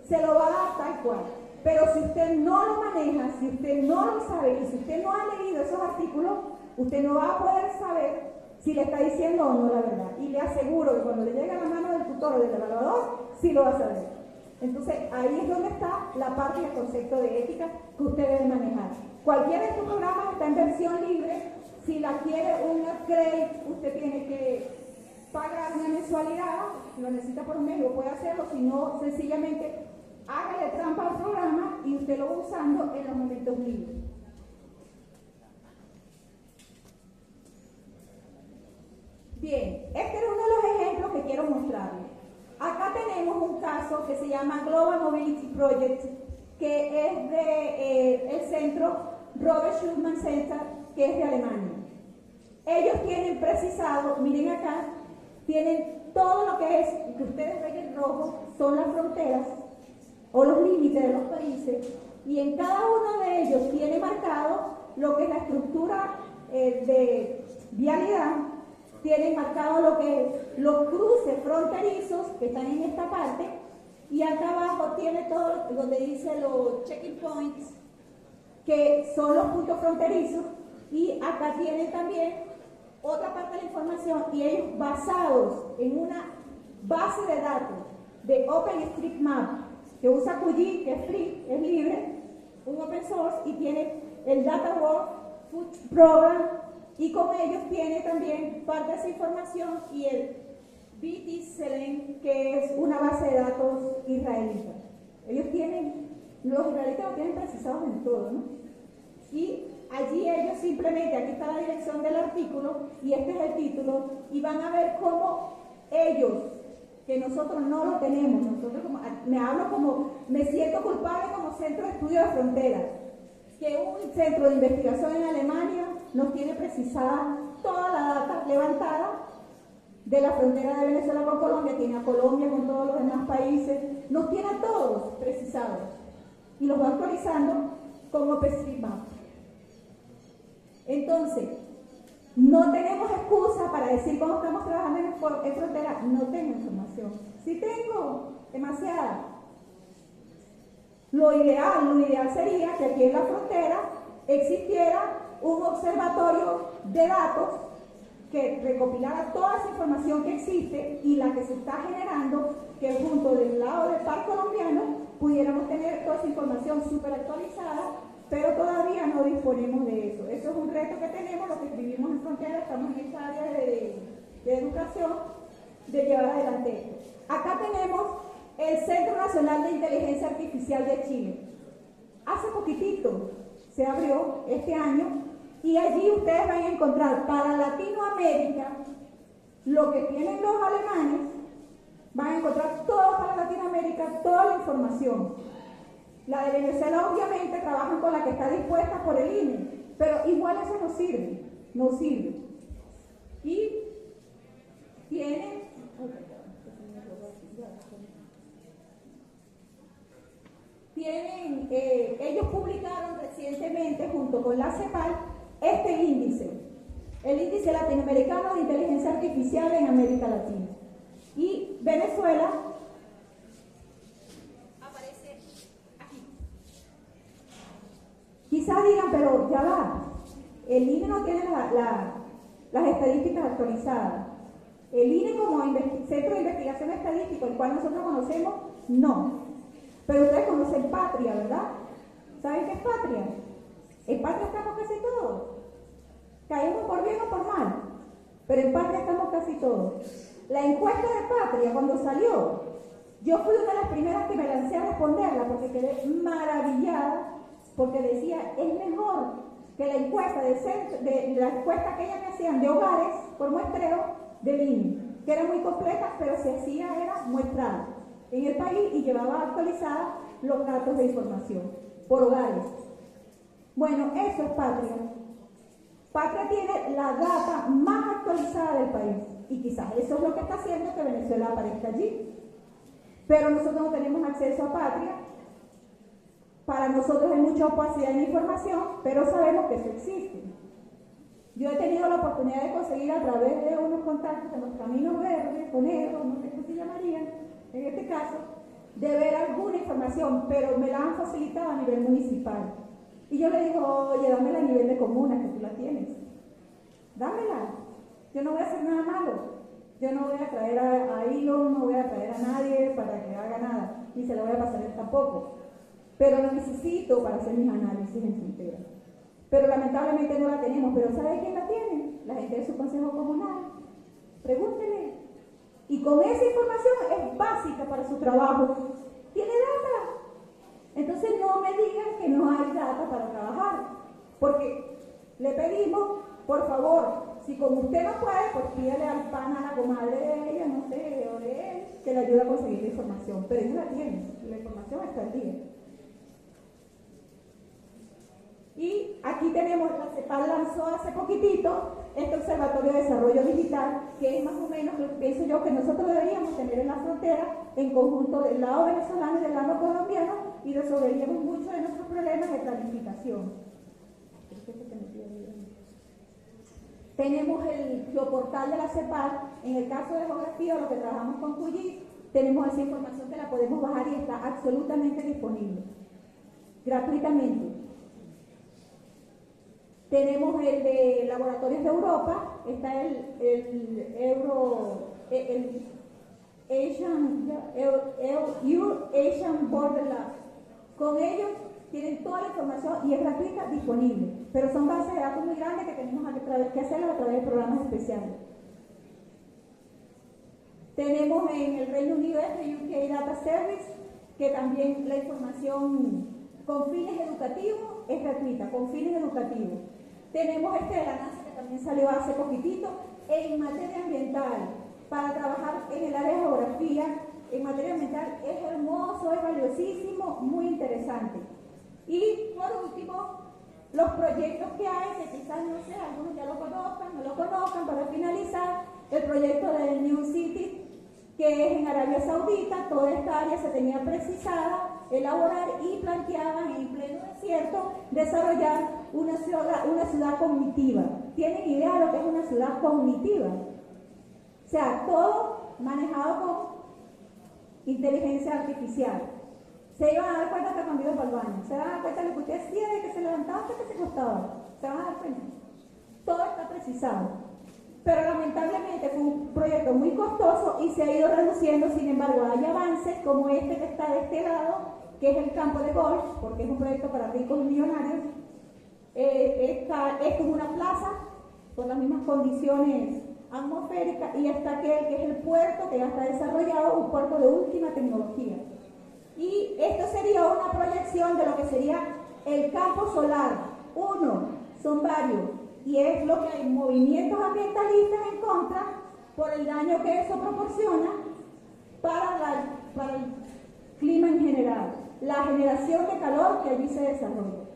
se lo va a dar tal cual. Pero si usted no lo maneja, si usted no lo sabe y si usted no ha leído esos artículos, usted no va a poder saber si le está diciendo o no la verdad. Y le aseguro que cuando le llegue a la mano del tutor o del evaluador, sí lo va a saber. Entonces, ahí es donde está la parte del concepto de ética que usted debe manejar. Cualquiera de estos programas está en versión libre. Si la quiere un upgrade, usted tiene que pagar una mensualidad. Si lo necesita por un mes, lo puede hacerlo. Si no, sencillamente hágale trampa al programa y usted lo va usando en los momentos libres. Bien, este es uno de los ejemplos que quiero mostrarles. Acá tenemos un caso que se llama Global Mobility Project, que es de el centro Robert Schuman Center, que es de Alemania. Ellos tienen precisado, miren acá, tienen todo lo que es, que ustedes ven en rojo, son las fronteras o los límites de los países, y en cada uno de ellos tiene marcado lo que es la estructura de vialidad, tienen marcado lo que es los cruces fronterizos que están en esta parte, y acá abajo tiene todo donde dice los checking points, que son los puntos fronterizos, y acá tienen también otra parte de la información, y ellos basados en una base de datos de OpenStreetMap, que usa QGIS, que es free, es libre, un open source, y tiene el Data World Food Program, y con ellos tiene también parte de esa información y el BT-Select, que es una base de datos israelita. Ellos tienen, los israelitas lo tienen precisados en todo, ¿no? Y allí ellos simplemente, aquí está la dirección del artículo y este es el título, y van a ver cómo ellos que nosotros no lo tenemos. Nosotros me siento culpable como Centro de Estudio de Fronteras, que un centro de investigación en Alemania nos tiene precisada toda la data levantada de la frontera de Venezuela con Colombia, tiene a Colombia con todos los demás países, nos tiene a todos precisados y los va actualizando como PESFIMAP. Entonces, no tenemos excusa para decir cómo estamos trabajando en frontera, no tengo información. Sí tengo, demasiada. Lo ideal sería que aquí en la frontera existiera un observatorio de datos que recopilara toda esa información que existe y la que se está generando, que junto del lado del PAR colombiano pudiéramos tener toda esa información súper actualizada, pero todavía no disponemos de eso. Eso es un reto que tenemos, los que vivimos en frontera, estamos en esta área de educación, de llevar adelante esto. Acá tenemos el Centro Nacional de Inteligencia Artificial de Chile. Hace poquitito se abrió este año y allí ustedes van a encontrar para Latinoamérica lo que tienen los alemanes, van a encontrar todo para Latinoamérica, toda la información. La de Venezuela obviamente trabajan con la que está dispuesta por el INE, pero igual eso no sirve, no sirve. Y ellos publicaron recientemente junto con la CEPAL este índice, el índice latinoamericano de inteligencia artificial en América Latina. Y Venezuela aparece aquí. Quizás digan, pero ya va, el INE no tiene las estadísticas actualizadas. El INE como Centro de Investigación Estadística, el cual nosotros conocemos, no. Pero ustedes conocen Patria, ¿verdad? ¿Saben qué es Patria? En Patria estamos casi todos. Caemos por bien o por mal, pero en Patria estamos casi todos. La encuesta de Patria, cuando salió, yo fui una de las primeras que me lancé a responderla porque quedé maravillada, porque decía, es mejor que la encuesta de la encuesta aquella que hacían de hogares por muestreo del INE, que era muy completa, pero se hacía, era muestrada en el país y llevaba actualizada los datos de información por hogares. Bueno, eso es Patria. Patria tiene la data más actualizada del país y quizás eso es lo que está haciendo que Venezuela aparezca allí. Pero nosotros no tenemos acceso a Patria. Para nosotros hay mucha opacidad en la información, pero sabemos que eso existe. Yo he tenido la oportunidad de conseguir a través de unos contactos en los caminos verdes, o negros, no sé cómo se llamarían, en este caso, de ver alguna información, pero me la han facilitado a nivel municipal. Y yo le digo, oye, dámela a nivel de comuna, que tú la tienes. Dámela. Yo no voy a hacer nada malo. Yo no voy a traer a Elon, no voy a traer a nadie para que haga nada, ni se la voy a pasar él tampoco. Pero lo necesito para hacer mis análisis en frontera. Pero lamentablemente no la tenemos. Pero ¿sabe quién la tiene? La gente de su consejo comunal. Pregúntele. Y con esa información es básica para su trabajo. Tiene data. Entonces no me digan que no hay data para trabajar. Porque le pedimos, por favor, si como usted no puede, pues pídale al pan a la comadre de ella, no sé, o de él, que le ayude a conseguir la información. Pero ella la tiene. La información está al día. Y aquí tenemos, la CEPAL lanzó hace poquitito este Observatorio de Desarrollo Digital, que es más o menos lo que pienso yo que nosotros deberíamos tener en la frontera, en conjunto del lado venezolano y del lado colombiano, y resolveríamos muchos de nuestros problemas de planificación. Tenemos el geoportal de la CEPAL, en el caso de geografía, lo que trabajamos con QGIS, tenemos esa información que la podemos bajar y está absolutamente disponible, gratuitamente. Tenemos el de Laboratorios de Europa, está el Asian Border Lab. Con ellos tienen toda la información y es gratuita, disponible, pero son bases de datos muy grandes que tenemos que hacerlo a través de programas especiales. Tenemos en el Reino Unido este UK Data Service, que también la información con fines educativos es gratuita, con fines educativos. Tenemos este de la NASA que también salió hace poquitito en materia ambiental. para trabajar en el área de geografía, en materia ambiental, es hermoso, es valiosísimo, muy interesante. Y por último, los proyectos que hay, que quizás, no sé, algunos ya lo conozcan, no lo conozcan, para finalizar, el proyecto del New City, que es en Arabia Saudita. Toda esta área se tenía precisada, elaborar y planteaban en pleno desierto desarrollar una ciudad cognitiva. ¿Tienen idea de lo que es una ciudad cognitiva? O sea, todo manejado con inteligencia artificial. Se iban a dar cuenta que cuando iban para el baño, se van a dar cuenta de lo que usted hacía, de que se levantaba hasta que se acostaba. Se van a dar cuenta. Todo está precisado. Pero lamentablemente fue un proyecto muy costoso y se ha ido reduciendo. Sin embargo, hay avances como este que está de este lado, que es el campo de golf, porque es un proyecto para ricos y millonarios. Esto es una plaza con las mismas condiciones atmosféricas, y está aquel que es el puerto, que ya está desarrollado, un puerto de última tecnología. Y esto sería una proyección de lo que sería el campo solar. Uno, son varios, y es lo que hay movimientos ambientalistas en contra por el daño que eso proporciona para el clima en general, la generación de calor que allí se desarrolla.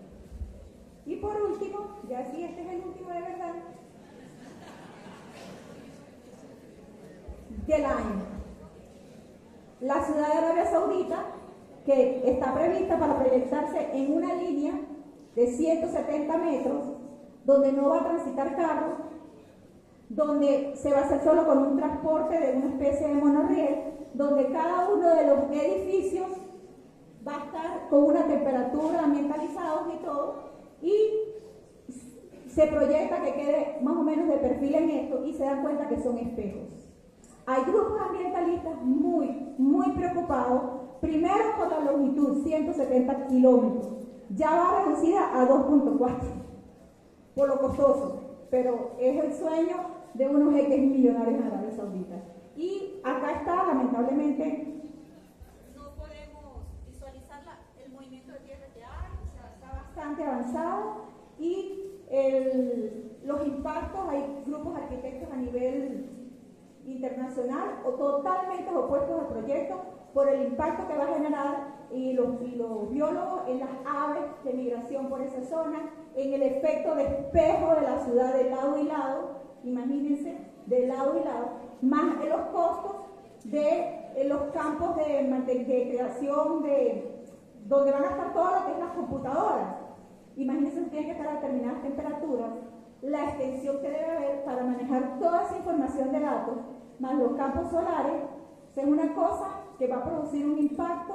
Y por último, ya sí, este es el último de verdad, del año. La ciudad de Arabia Saudita, que está prevista para proyectarse en una línea de 170 metros, donde no va a transitar carros, donde se va a hacer solo con un transporte de una especie de monorriel, donde cada uno de los edificios va a estar con una temperatura, ambientalizados y todo, y se proyecta que quede más o menos de perfil en esto, y se dan cuenta que son espejos. Hay grupos ambientalistas muy preocupados, primero por la longitud, 170 kilómetros, ya va reducida a 2.4, por lo costoso, pero es el sueño de unos jeques millonarios en Arabia Saudita. Y acá está, lamentablemente, no podemos visualizar el movimiento de tierra que hay, o sea, está bastante avanzado, y los impactos, hay grupos arquitectos a nivel internacional o totalmente opuestos al proyecto por el impacto que va a generar, y los biólogos en las aves de migración por esa zona, en el efecto de espejo de la ciudad de lado y lado, imagínense, de lado y lado, más en los costos de los campos de creación, donde van a estar todo lo que es las computadoras. Imagínense que tienen que estar a determinadas temperaturas, la extensión que debe haber para manejar toda esa información de datos, más los campos solares, es una cosa que va a producir un impacto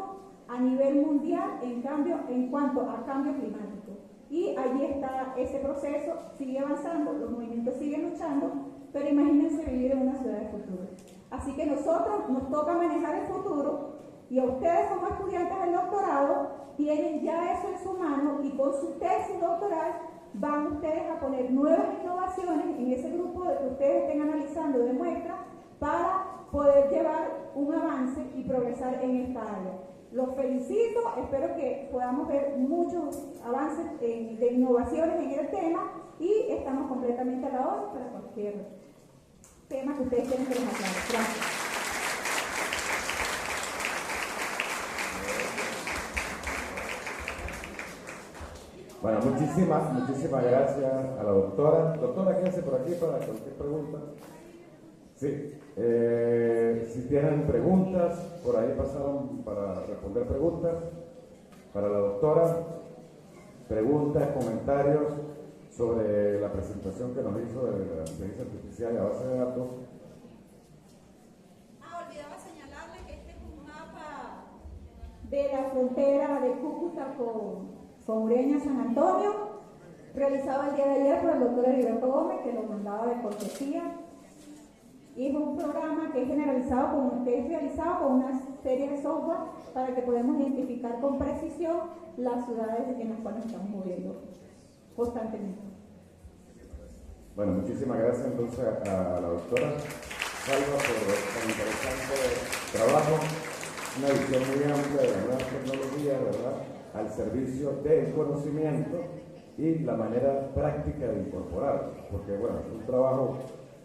a nivel mundial en cuanto a cambio climático. Y allí está ese proceso, sigue avanzando, los movimientos siguen luchando, pero imagínense vivir en una ciudad de futuro. Así que nosotros nos toca manejar el futuro, y a ustedes como estudiantes del doctorado tienen ya eso en su mano, y con su tesis doctoral van ustedes a poner nuevas innovaciones en ese grupo que ustedes estén analizando de muestra para poder llevar un avance y progresar en esta área. Los felicito, espero que podamos ver muchos avances de innovaciones en el tema, y estamos completamente a la orden para cualquier tema que ustedes quieran que les aclare. Gracias. Bueno, muchísimas gracias a la doctora. Doctora, ¿qué hace por aquí para cualquier pregunta? Sí. Si tienen preguntas, por ahí pasaron para responder preguntas para la doctora. Preguntas, comentarios sobre la presentación que nos hizo de la inteligencia artificial y a base de datos. Olvidaba señalarle que este es un mapa de la frontera de Cúcuta con Ureña, San Antonio, realizado el día de ayer por el doctor Heriberto Gómez, que lo mandaba de cortesía. Y es un programa que es realizado con una serie de software para que podamos identificar con precisión las ciudades en las cuales estamos moviendo constantemente. Bueno, muchísimas gracias entonces a la doctora Salva por el interesante trabajo, una visión muy amplia de las nuevas tecnologías, ¿verdad?, al servicio del conocimiento y la manera práctica de incorporarlo, porque bueno, es un trabajo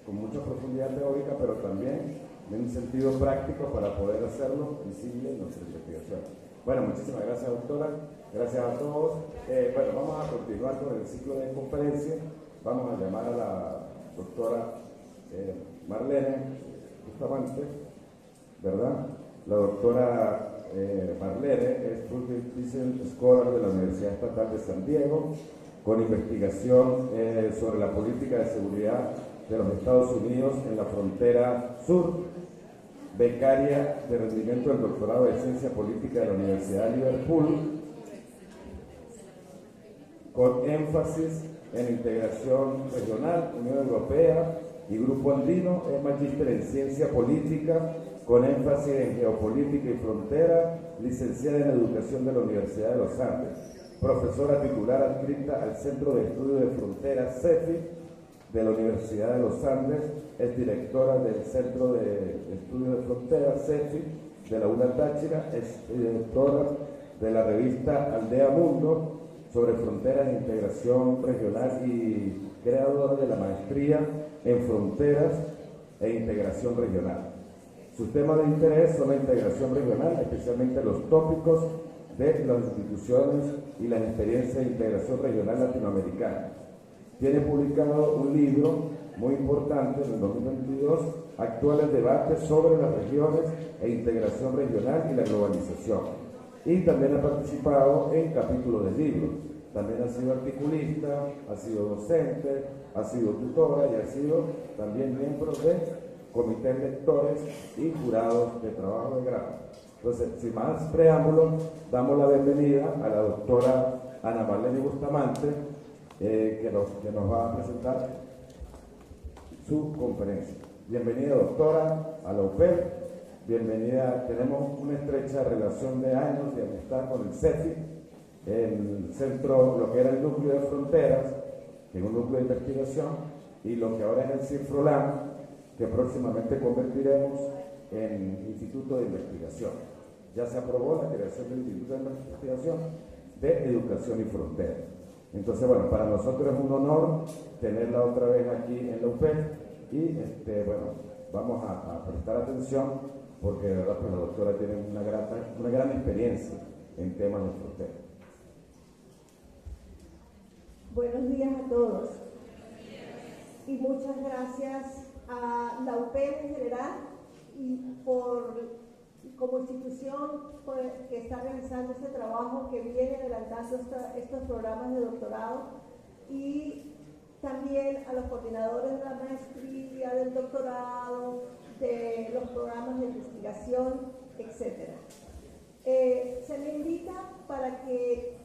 con mucha profundidad teórica, pero también en un sentido práctico para poder hacerlo visible en nuestra investigación. Bueno, muchísimas gracias, doctora. Gracias a todos. Bueno, vamos a continuar con el ciclo de conferencias. Vamos a llamar a la doctora Marlene Bustamante, ¿verdad? La doctora Marlene es Fulbright Scholar de la Universidad Estatal de San Diego, con investigación sobre la política de seguridad de los Estados Unidos en la frontera sur, becaria de rendimiento del doctorado de Ciencia Política de la Universidad de Liverpool, con énfasis en integración regional, Unión Europea y Grupo Andino. Es magíster en Ciencia Política, con énfasis en Geopolítica y Frontera, licenciada en Educación de la Universidad de los Andes, profesora titular adscrita al Centro de Estudios de Fronteras, CEFI, de la Universidad de los Andes, es directora del Centro de Estudios de Fronteras, CEFI, de la UNA Táchira, es directora de la revista Aldea Mundo sobre fronteras e integración regional y creadora de la maestría en fronteras e integración regional. Sus temas de interés son la integración regional, especialmente los tópicos de las instituciones y las experiencias de integración regional latinoamericana. Tiene publicado un libro muy importante en el 2022, Actuales debates sobre las regiones e integración regional y la globalización. Y también ha participado en capítulos de libros. También ha sido articulista, ha sido docente, ha sido tutora y ha sido también miembro de comités lectores y jurados de trabajo de grado. Entonces, sin más preámbulos, damos la bienvenida a la doctora Ana Marlene Bustamante, que nos va a presentar su conferencia. Bienvenida, doctora, a la UPED. Bienvenida. Tenemos una estrecha relación de años de amistad con el CEFI, el centro, lo que era el núcleo de fronteras, que es un núcleo de investigación, y lo que ahora es el CIFROLAN, que próximamente convertiremos en Instituto de Investigación. Ya se aprobó la creación del Instituto de Investigación de Educación y Frontera. Entonces, bueno, para nosotros es un honor tenerla otra vez aquí en la UPED y, bueno, vamos a prestar atención porque, de verdad, pues la doctora tiene una gran experiencia en temas de frontera. Buenos días a todos y muchas gracias a la UPED en general y como institución que está realizando este trabajo, que viene adelantando estos programas de doctorado, y también a los coordinadores de la maestría, del doctorado, de los programas de investigación, etc. Se me invita para que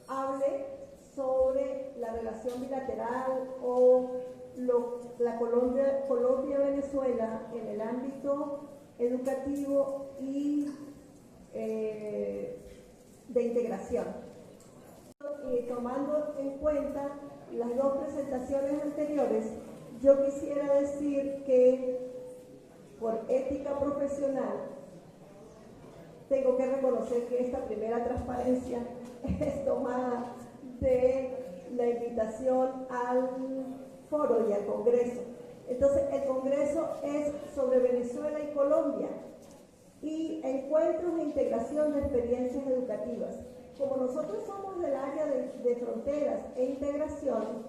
hable sobre la relación bilateral o la Colombia-Venezuela en el ámbito educativo y de integración. Y tomando en cuenta las dos presentaciones anteriores, yo quisiera decir que por ética profesional tengo que reconocer que esta primera transparencia es tomada de la invitación al foro y al Congreso. Entonces, el Congreso es sobre Venezuela y Colombia y encuentros de integración de experiencias educativas. Como nosotros somos del área de fronteras e integración,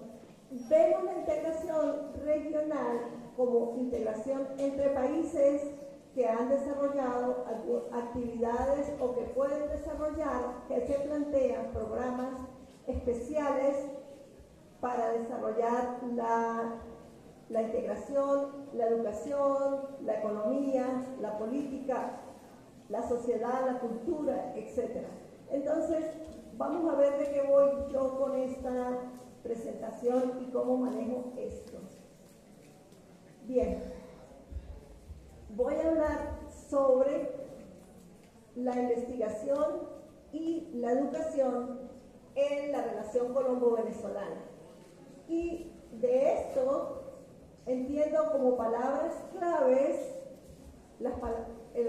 vemos la integración regional como integración entre países que han desarrollado actividades o que pueden desarrollar, que se plantean programas especiales para desarrollar la integración, la educación, la economía, la política, la sociedad, la cultura, etc. Entonces, vamos a ver de qué voy yo con esta presentación y cómo manejo esto. Bien, voy a hablar sobre la investigación y la educación en la relación colombo-venezolana. Y de esto entiendo como palabras claves,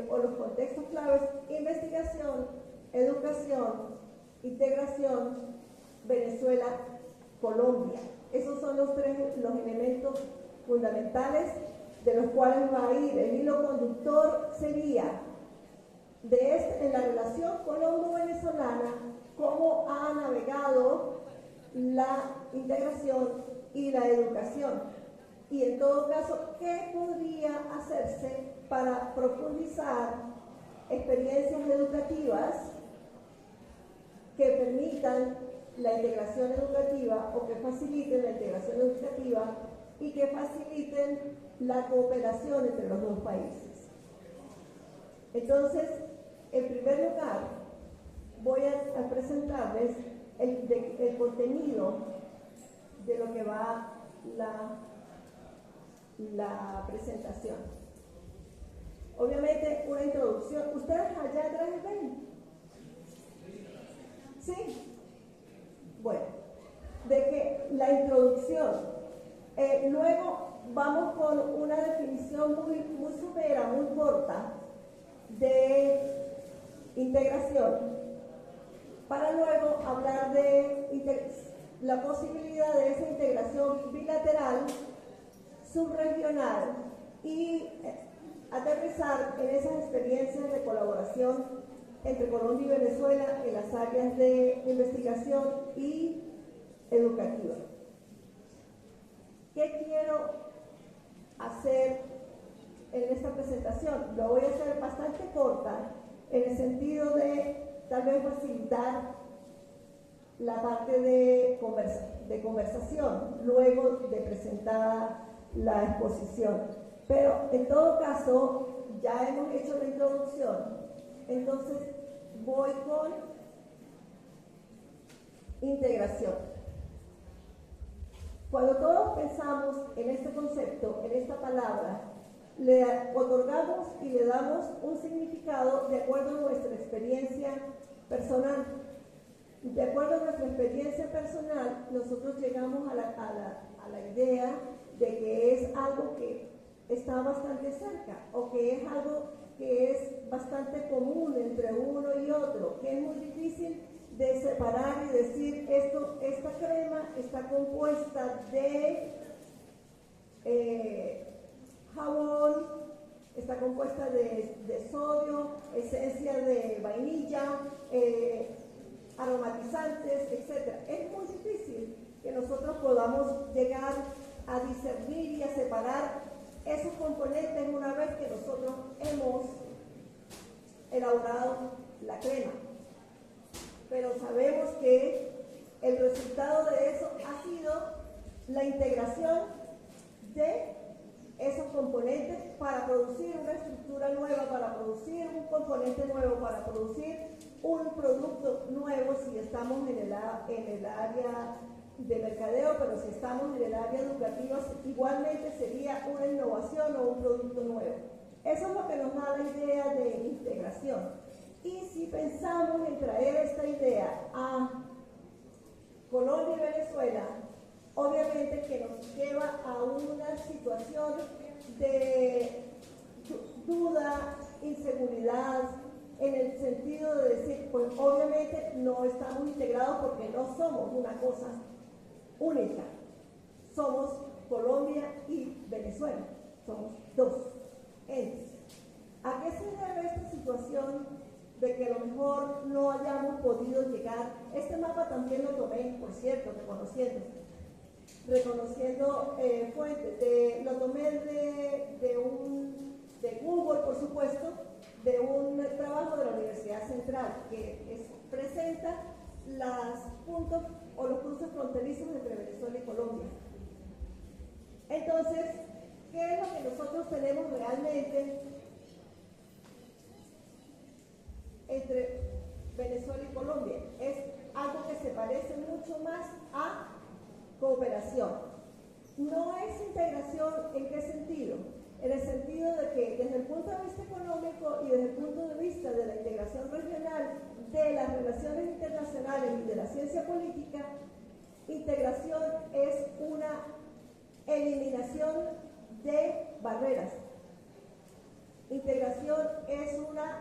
o los contextos claves: investigación, educación, integración, Venezuela, Colombia. Esos son los elementos fundamentales de los cuales va a ir el hilo conductor sería en la relación colombo-venezolana, cómo ha navegado la integración y la educación. Y en todo caso, ¿qué podría hacerse para profundizar experiencias educativas que permitan la integración educativa o que faciliten la integración educativa y que faciliten la cooperación entre los dos países? Entonces, en primer lugar, voy a presentarles el contenido de lo que va la presentación. Obviamente, una introducción. ¿Ustedes allá atrás ven? ¿Sí? Bueno, de que la introducción. Luego vamos con una definición muy somera, muy corta de integración, para luego hablar de la posibilidad de esa integración bilateral, subregional y aterrizar en esas experiencias de colaboración entre Colombia y Venezuela en las áreas de investigación y educativa. ¿Qué quiero hacer en esta presentación? Lo voy a hacer bastante corta en el sentido de tal vez facilitar la parte de conversación luego de presentada la exposición. Pero en todo caso, ya hemos hecho la introducción, entonces voy con integración. Cuando todos pensamos en este concepto, en esta palabra, le otorgamos y le damos un significado de acuerdo a nuestra experiencia personal. De acuerdo a nuestra experiencia personal, nosotros llegamos a la idea de que es algo que está bastante cerca o que es algo que es bastante común entre uno y otro, que es muy difícil de separar y decir esta crema está compuesta de jabón, está compuesta de sodio, esencia de vainilla, aromatizantes, etc. Es muy difícil que nosotros podamos llegar a discernir y a separar esos componentes una vez que nosotros hemos elaborado la crema. Pero sabemos que el resultado de eso ha sido la integración de esos componentes para producir una estructura nueva, para producir un componente nuevo, para producir un producto nuevo si estamos en el área de mercadeo, pero si estamos en el área educativa, igualmente sería una innovación o un producto nuevo. Eso es lo que nos da la idea de integración. Y si pensamos en traer esta idea a Colombia y Venezuela, obviamente que nos lleva a una situación de duda, inseguridad, en el sentido de decir, pues obviamente no estamos integrados porque no somos una cosa única. Somos Colombia y Venezuela, somos dos entes. ¿A qué se debe esta situación de que a lo mejor no hayamos podido llegar? Este mapa también lo tomé, por cierto, reconociendo fuentes. Lo tomé de Google, por supuesto, de un trabajo de la Universidad Central que presenta los cruces fronterizos entre Venezuela y Colombia. Entonces, ¿qué es lo que nosotros tenemos realmente entre Venezuela y Colombia? Es algo que se parece mucho más a cooperación. No es integración, ¿en qué sentido? En el sentido de que desde el punto de vista económico y desde el punto de vista de la integración regional, de las relaciones internacionales y de la ciencia política, integración es una eliminación de barreras. Integración es una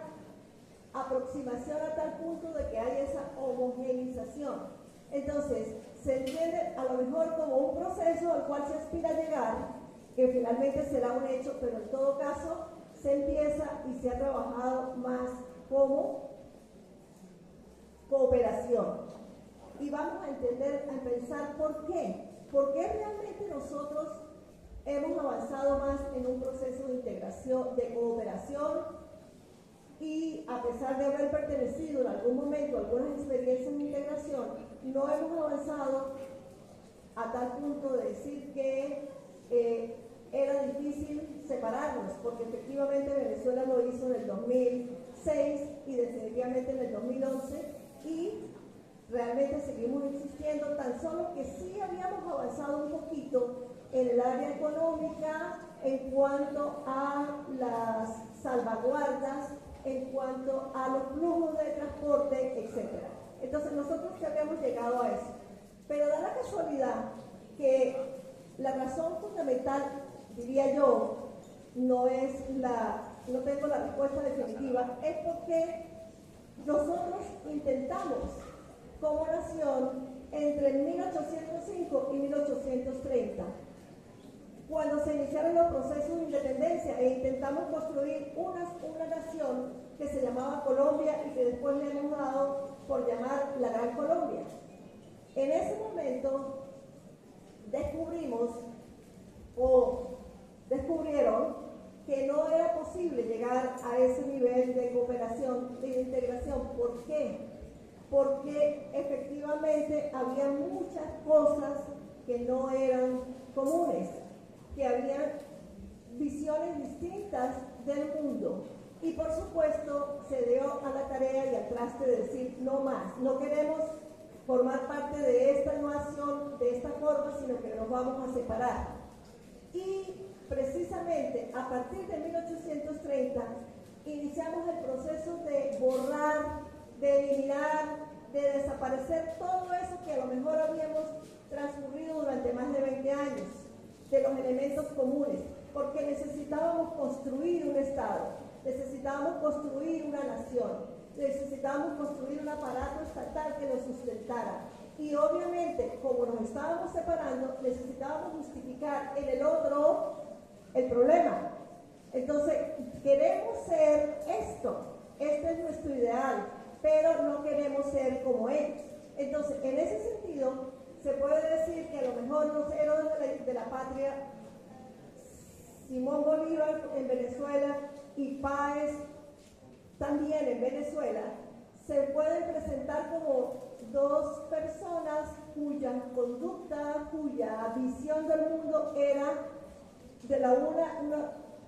aproximación a tal punto de que hay esa homogenización. Entonces, se entiende a lo mejor como un proceso al cual se aspira a llegar, que finalmente será un hecho, pero en todo caso se empieza y se ha trabajado más como cooperación. Y vamos a entender, a pensar por qué. ¿Por qué realmente nosotros hemos avanzado más en un proceso de integración, de cooperación? Y a pesar de haber pertenecido en algún momento a algunas experiencias de integración, no hemos avanzado a tal punto de decir que era difícil separarnos, porque efectivamente Venezuela lo hizo en el 2006 y definitivamente en el 2011, y realmente seguimos existiendo, tan solo que sí habíamos avanzado un poquito en el área económica, en cuanto a las salvaguardas, en cuanto a los flujos de transporte, etc. Entonces nosotros ya habíamos llegado a eso. Pero da la casualidad que la razón fundamental, diría yo, no tengo la respuesta definitiva, es porque nosotros intentamos como nación entre 1805 y 1830, cuando se iniciaron los procesos de independencia e intentamos construir una nación que se llamaba Colombia y que después le hemos dado por llamar la Gran Colombia. En ese momento descubrieron que no era posible llegar a ese nivel de cooperación, de integración. ¿Por qué? Porque efectivamente había muchas cosas que no eran comunes, que había visiones distintas del mundo. Y por supuesto se dio a la tarea y al traste de decir no más, no queremos formar parte de esta nación de esta forma, sino que nos vamos a separar. Y precisamente a partir de 1830 iniciamos el proceso de borrar, de eliminar, de desaparecer todo eso que a lo mejor habíamos transcurrido durante más de 20 años, de los elementos comunes, porque necesitábamos construir un Estado, necesitábamos construir una nación, necesitábamos construir un aparato estatal que nos sustentara. Y obviamente, como nos estábamos separando, necesitábamos justificar en el otro el problema. Entonces, queremos ser esto, este es nuestro ideal, pero no queremos ser como ellos. Entonces, en ese sentido, se puede decir que a lo mejor los héroes de la patria, Simón Bolívar en Venezuela y Páez también en Venezuela, se pueden presentar como dos personas cuya conducta, cuya visión del mundo era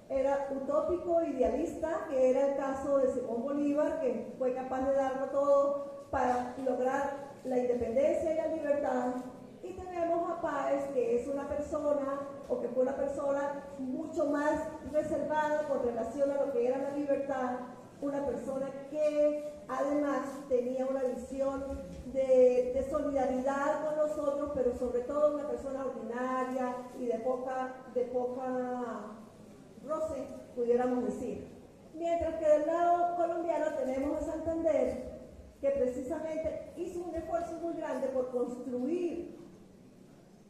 era utópico, idealista, que era el caso de Simón Bolívar, que fue capaz de darlo todo para lograr la independencia y la libertad. Y tenemos a Páez, que es una persona, o que fue una persona mucho más reservada con relación a lo que era la libertad, una persona que además tenía una visión de solidaridad con nosotros, pero sobre todo una persona ordinaria y de poca roce, pudiéramos decir. Mientras que del lado colombiano tenemos a Santander, que precisamente hizo un esfuerzo muy grande por construir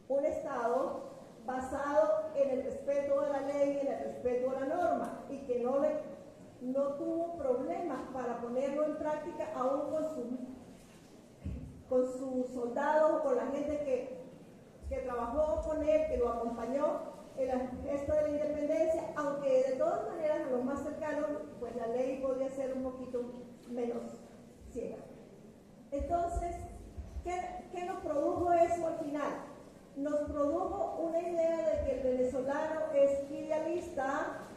un Estado basado en el respeto a la ley, en el respeto a la norma, y que no tuvo problemas para ponerlo en práctica aún con sus soldados, con la gente que trabajó con él, que lo acompañó en la gesta de la independencia, aunque de todas maneras a los más cercanos, pues la ley podía ser un poquito menos ciega. Entonces, ¿qué nos produjo eso al final? Nos produjo una idea de que el venezolano es idealista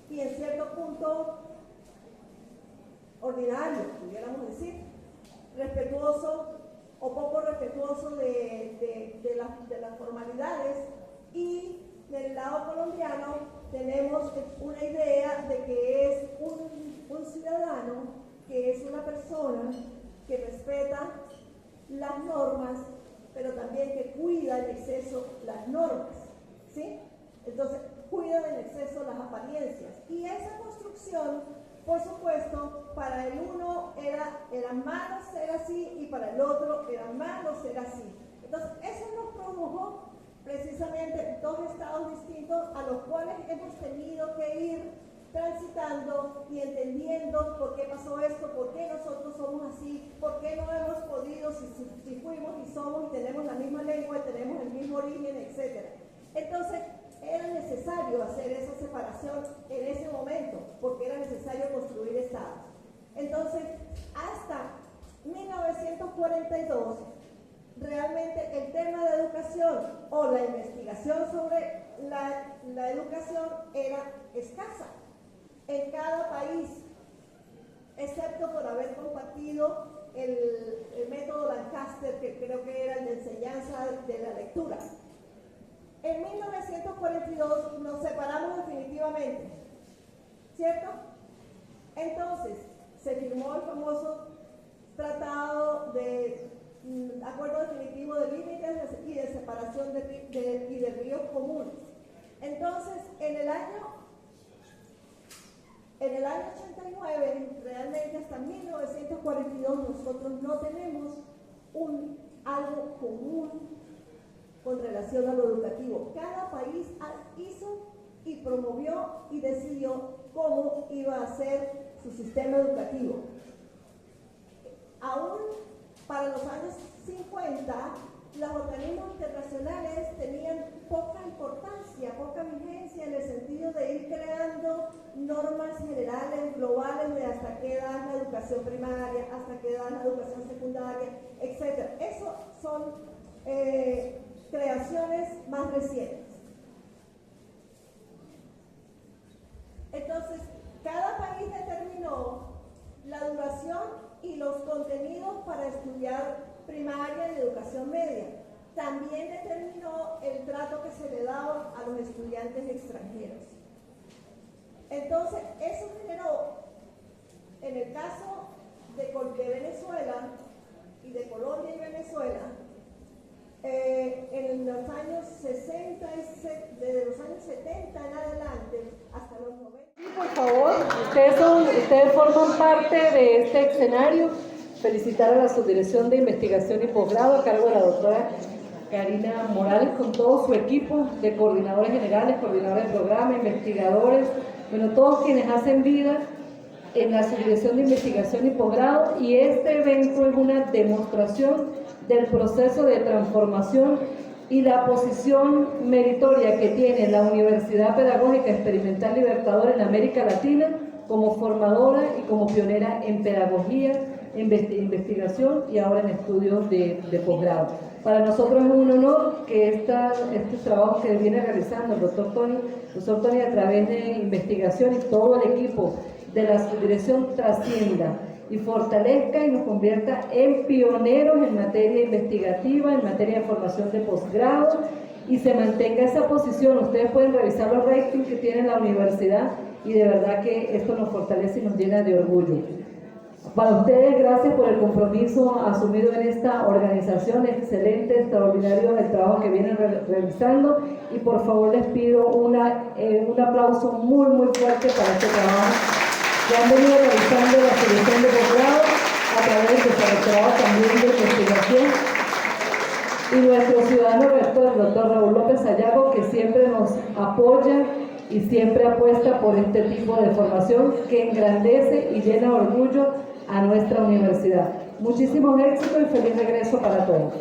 y en cierto punto ordinario, pudiéramos decir, respetuoso o poco respetuoso de las formalidades, y del lado colombiano tenemos una idea de que es un ciudadano, que es una persona que respeta las normas, pero también que cuida en exceso las normas, ¿sí? Entonces, cuida en exceso las apariencias. Y esa construcción, por supuesto, para el uno era malo ser así y para el otro era malo ser así. Entonces, eso nos produjo precisamente dos estados distintos a los cuales hemos tenido que ir transitando y entendiendo por qué pasó esto, por qué nosotros somos así, por qué no hemos podido, si fuimos y somos y tenemos la misma lengua y tenemos el mismo origen, etc. Entonces, era necesario hacer esa separación en ese momento, porque era necesario construir estados. Entonces, hasta 1942, realmente el tema de educación o la investigación sobre la educación era escasa en cada país, excepto por haber compartido el método Lancaster, que creo que era el de enseñanza de la lectura. En 1942 nos separamos definitivamente, ¿cierto? Entonces, se firmó el famoso tratado de acuerdo definitivo de límites y de separación y de ríos comunes. Entonces, en el año 89, realmente hasta 1942, nosotros no tenemos algo común con relación a lo educativo. Cada país hizo y promovió y decidió cómo iba a ser su sistema educativo. Aún para los años 50, los organismos internacionales tenían poca importancia, poca vigencia en el sentido de ir creando normas generales, globales, de hasta qué edad la educación primaria, hasta qué edad la educación secundaria, etc. Eso son creaciones más recientes. Entonces, cada país determinó la duración y los contenidos para estudiar primaria y educación media. También determinó el trato que se le daba a los estudiantes extranjeros. Entonces, eso generó, en el caso de Venezuela y de Colombia y Venezuela, en los años 60, desde los años 70 en adelante hasta los 90. Sí, por favor, ustedes forman parte de este escenario. Felicitar a la Subdirección de Investigación y Posgrado a cargo de la doctora Karina Morales con todo su equipo de coordinadores generales, coordinadores de programa, investigadores, bueno, todos quienes hacen vida en la Subdirección de Investigación y Posgrado, y este evento es una demostración del proceso de transformación y la posición meritoria que tiene la Universidad Pedagógica Experimental Libertador en América Latina como formadora y como pionera en pedagogía, investigación y ahora en estudios de posgrado. Para nosotros es un honor que este trabajo que viene realizando el doctor Tony a través de investigación y todo el equipo de la subdirección trascienda y fortalezca y nos convierta en pioneros en materia investigativa, en materia de formación de posgrado, y se mantenga esa posición. Ustedes pueden revisar los ratings que tiene la universidad y de verdad que esto nos fortalece y nos llena de orgullo. Para ustedes, gracias por el compromiso asumido en esta organización, excelente, extraordinario el trabajo que vienen realizando, y por favor les pido un aplauso muy muy fuerte para este trabajo que han venido realizando la selección de posgrado a través de su doctorado también de investigación, y nuestro ciudadano rector, el doctor Raúl López Sayago, que siempre nos apoya y siempre apuesta por este tipo de formación que engrandece y llena de orgullo a nuestra universidad. Muchísimos éxitos y feliz regreso para todos.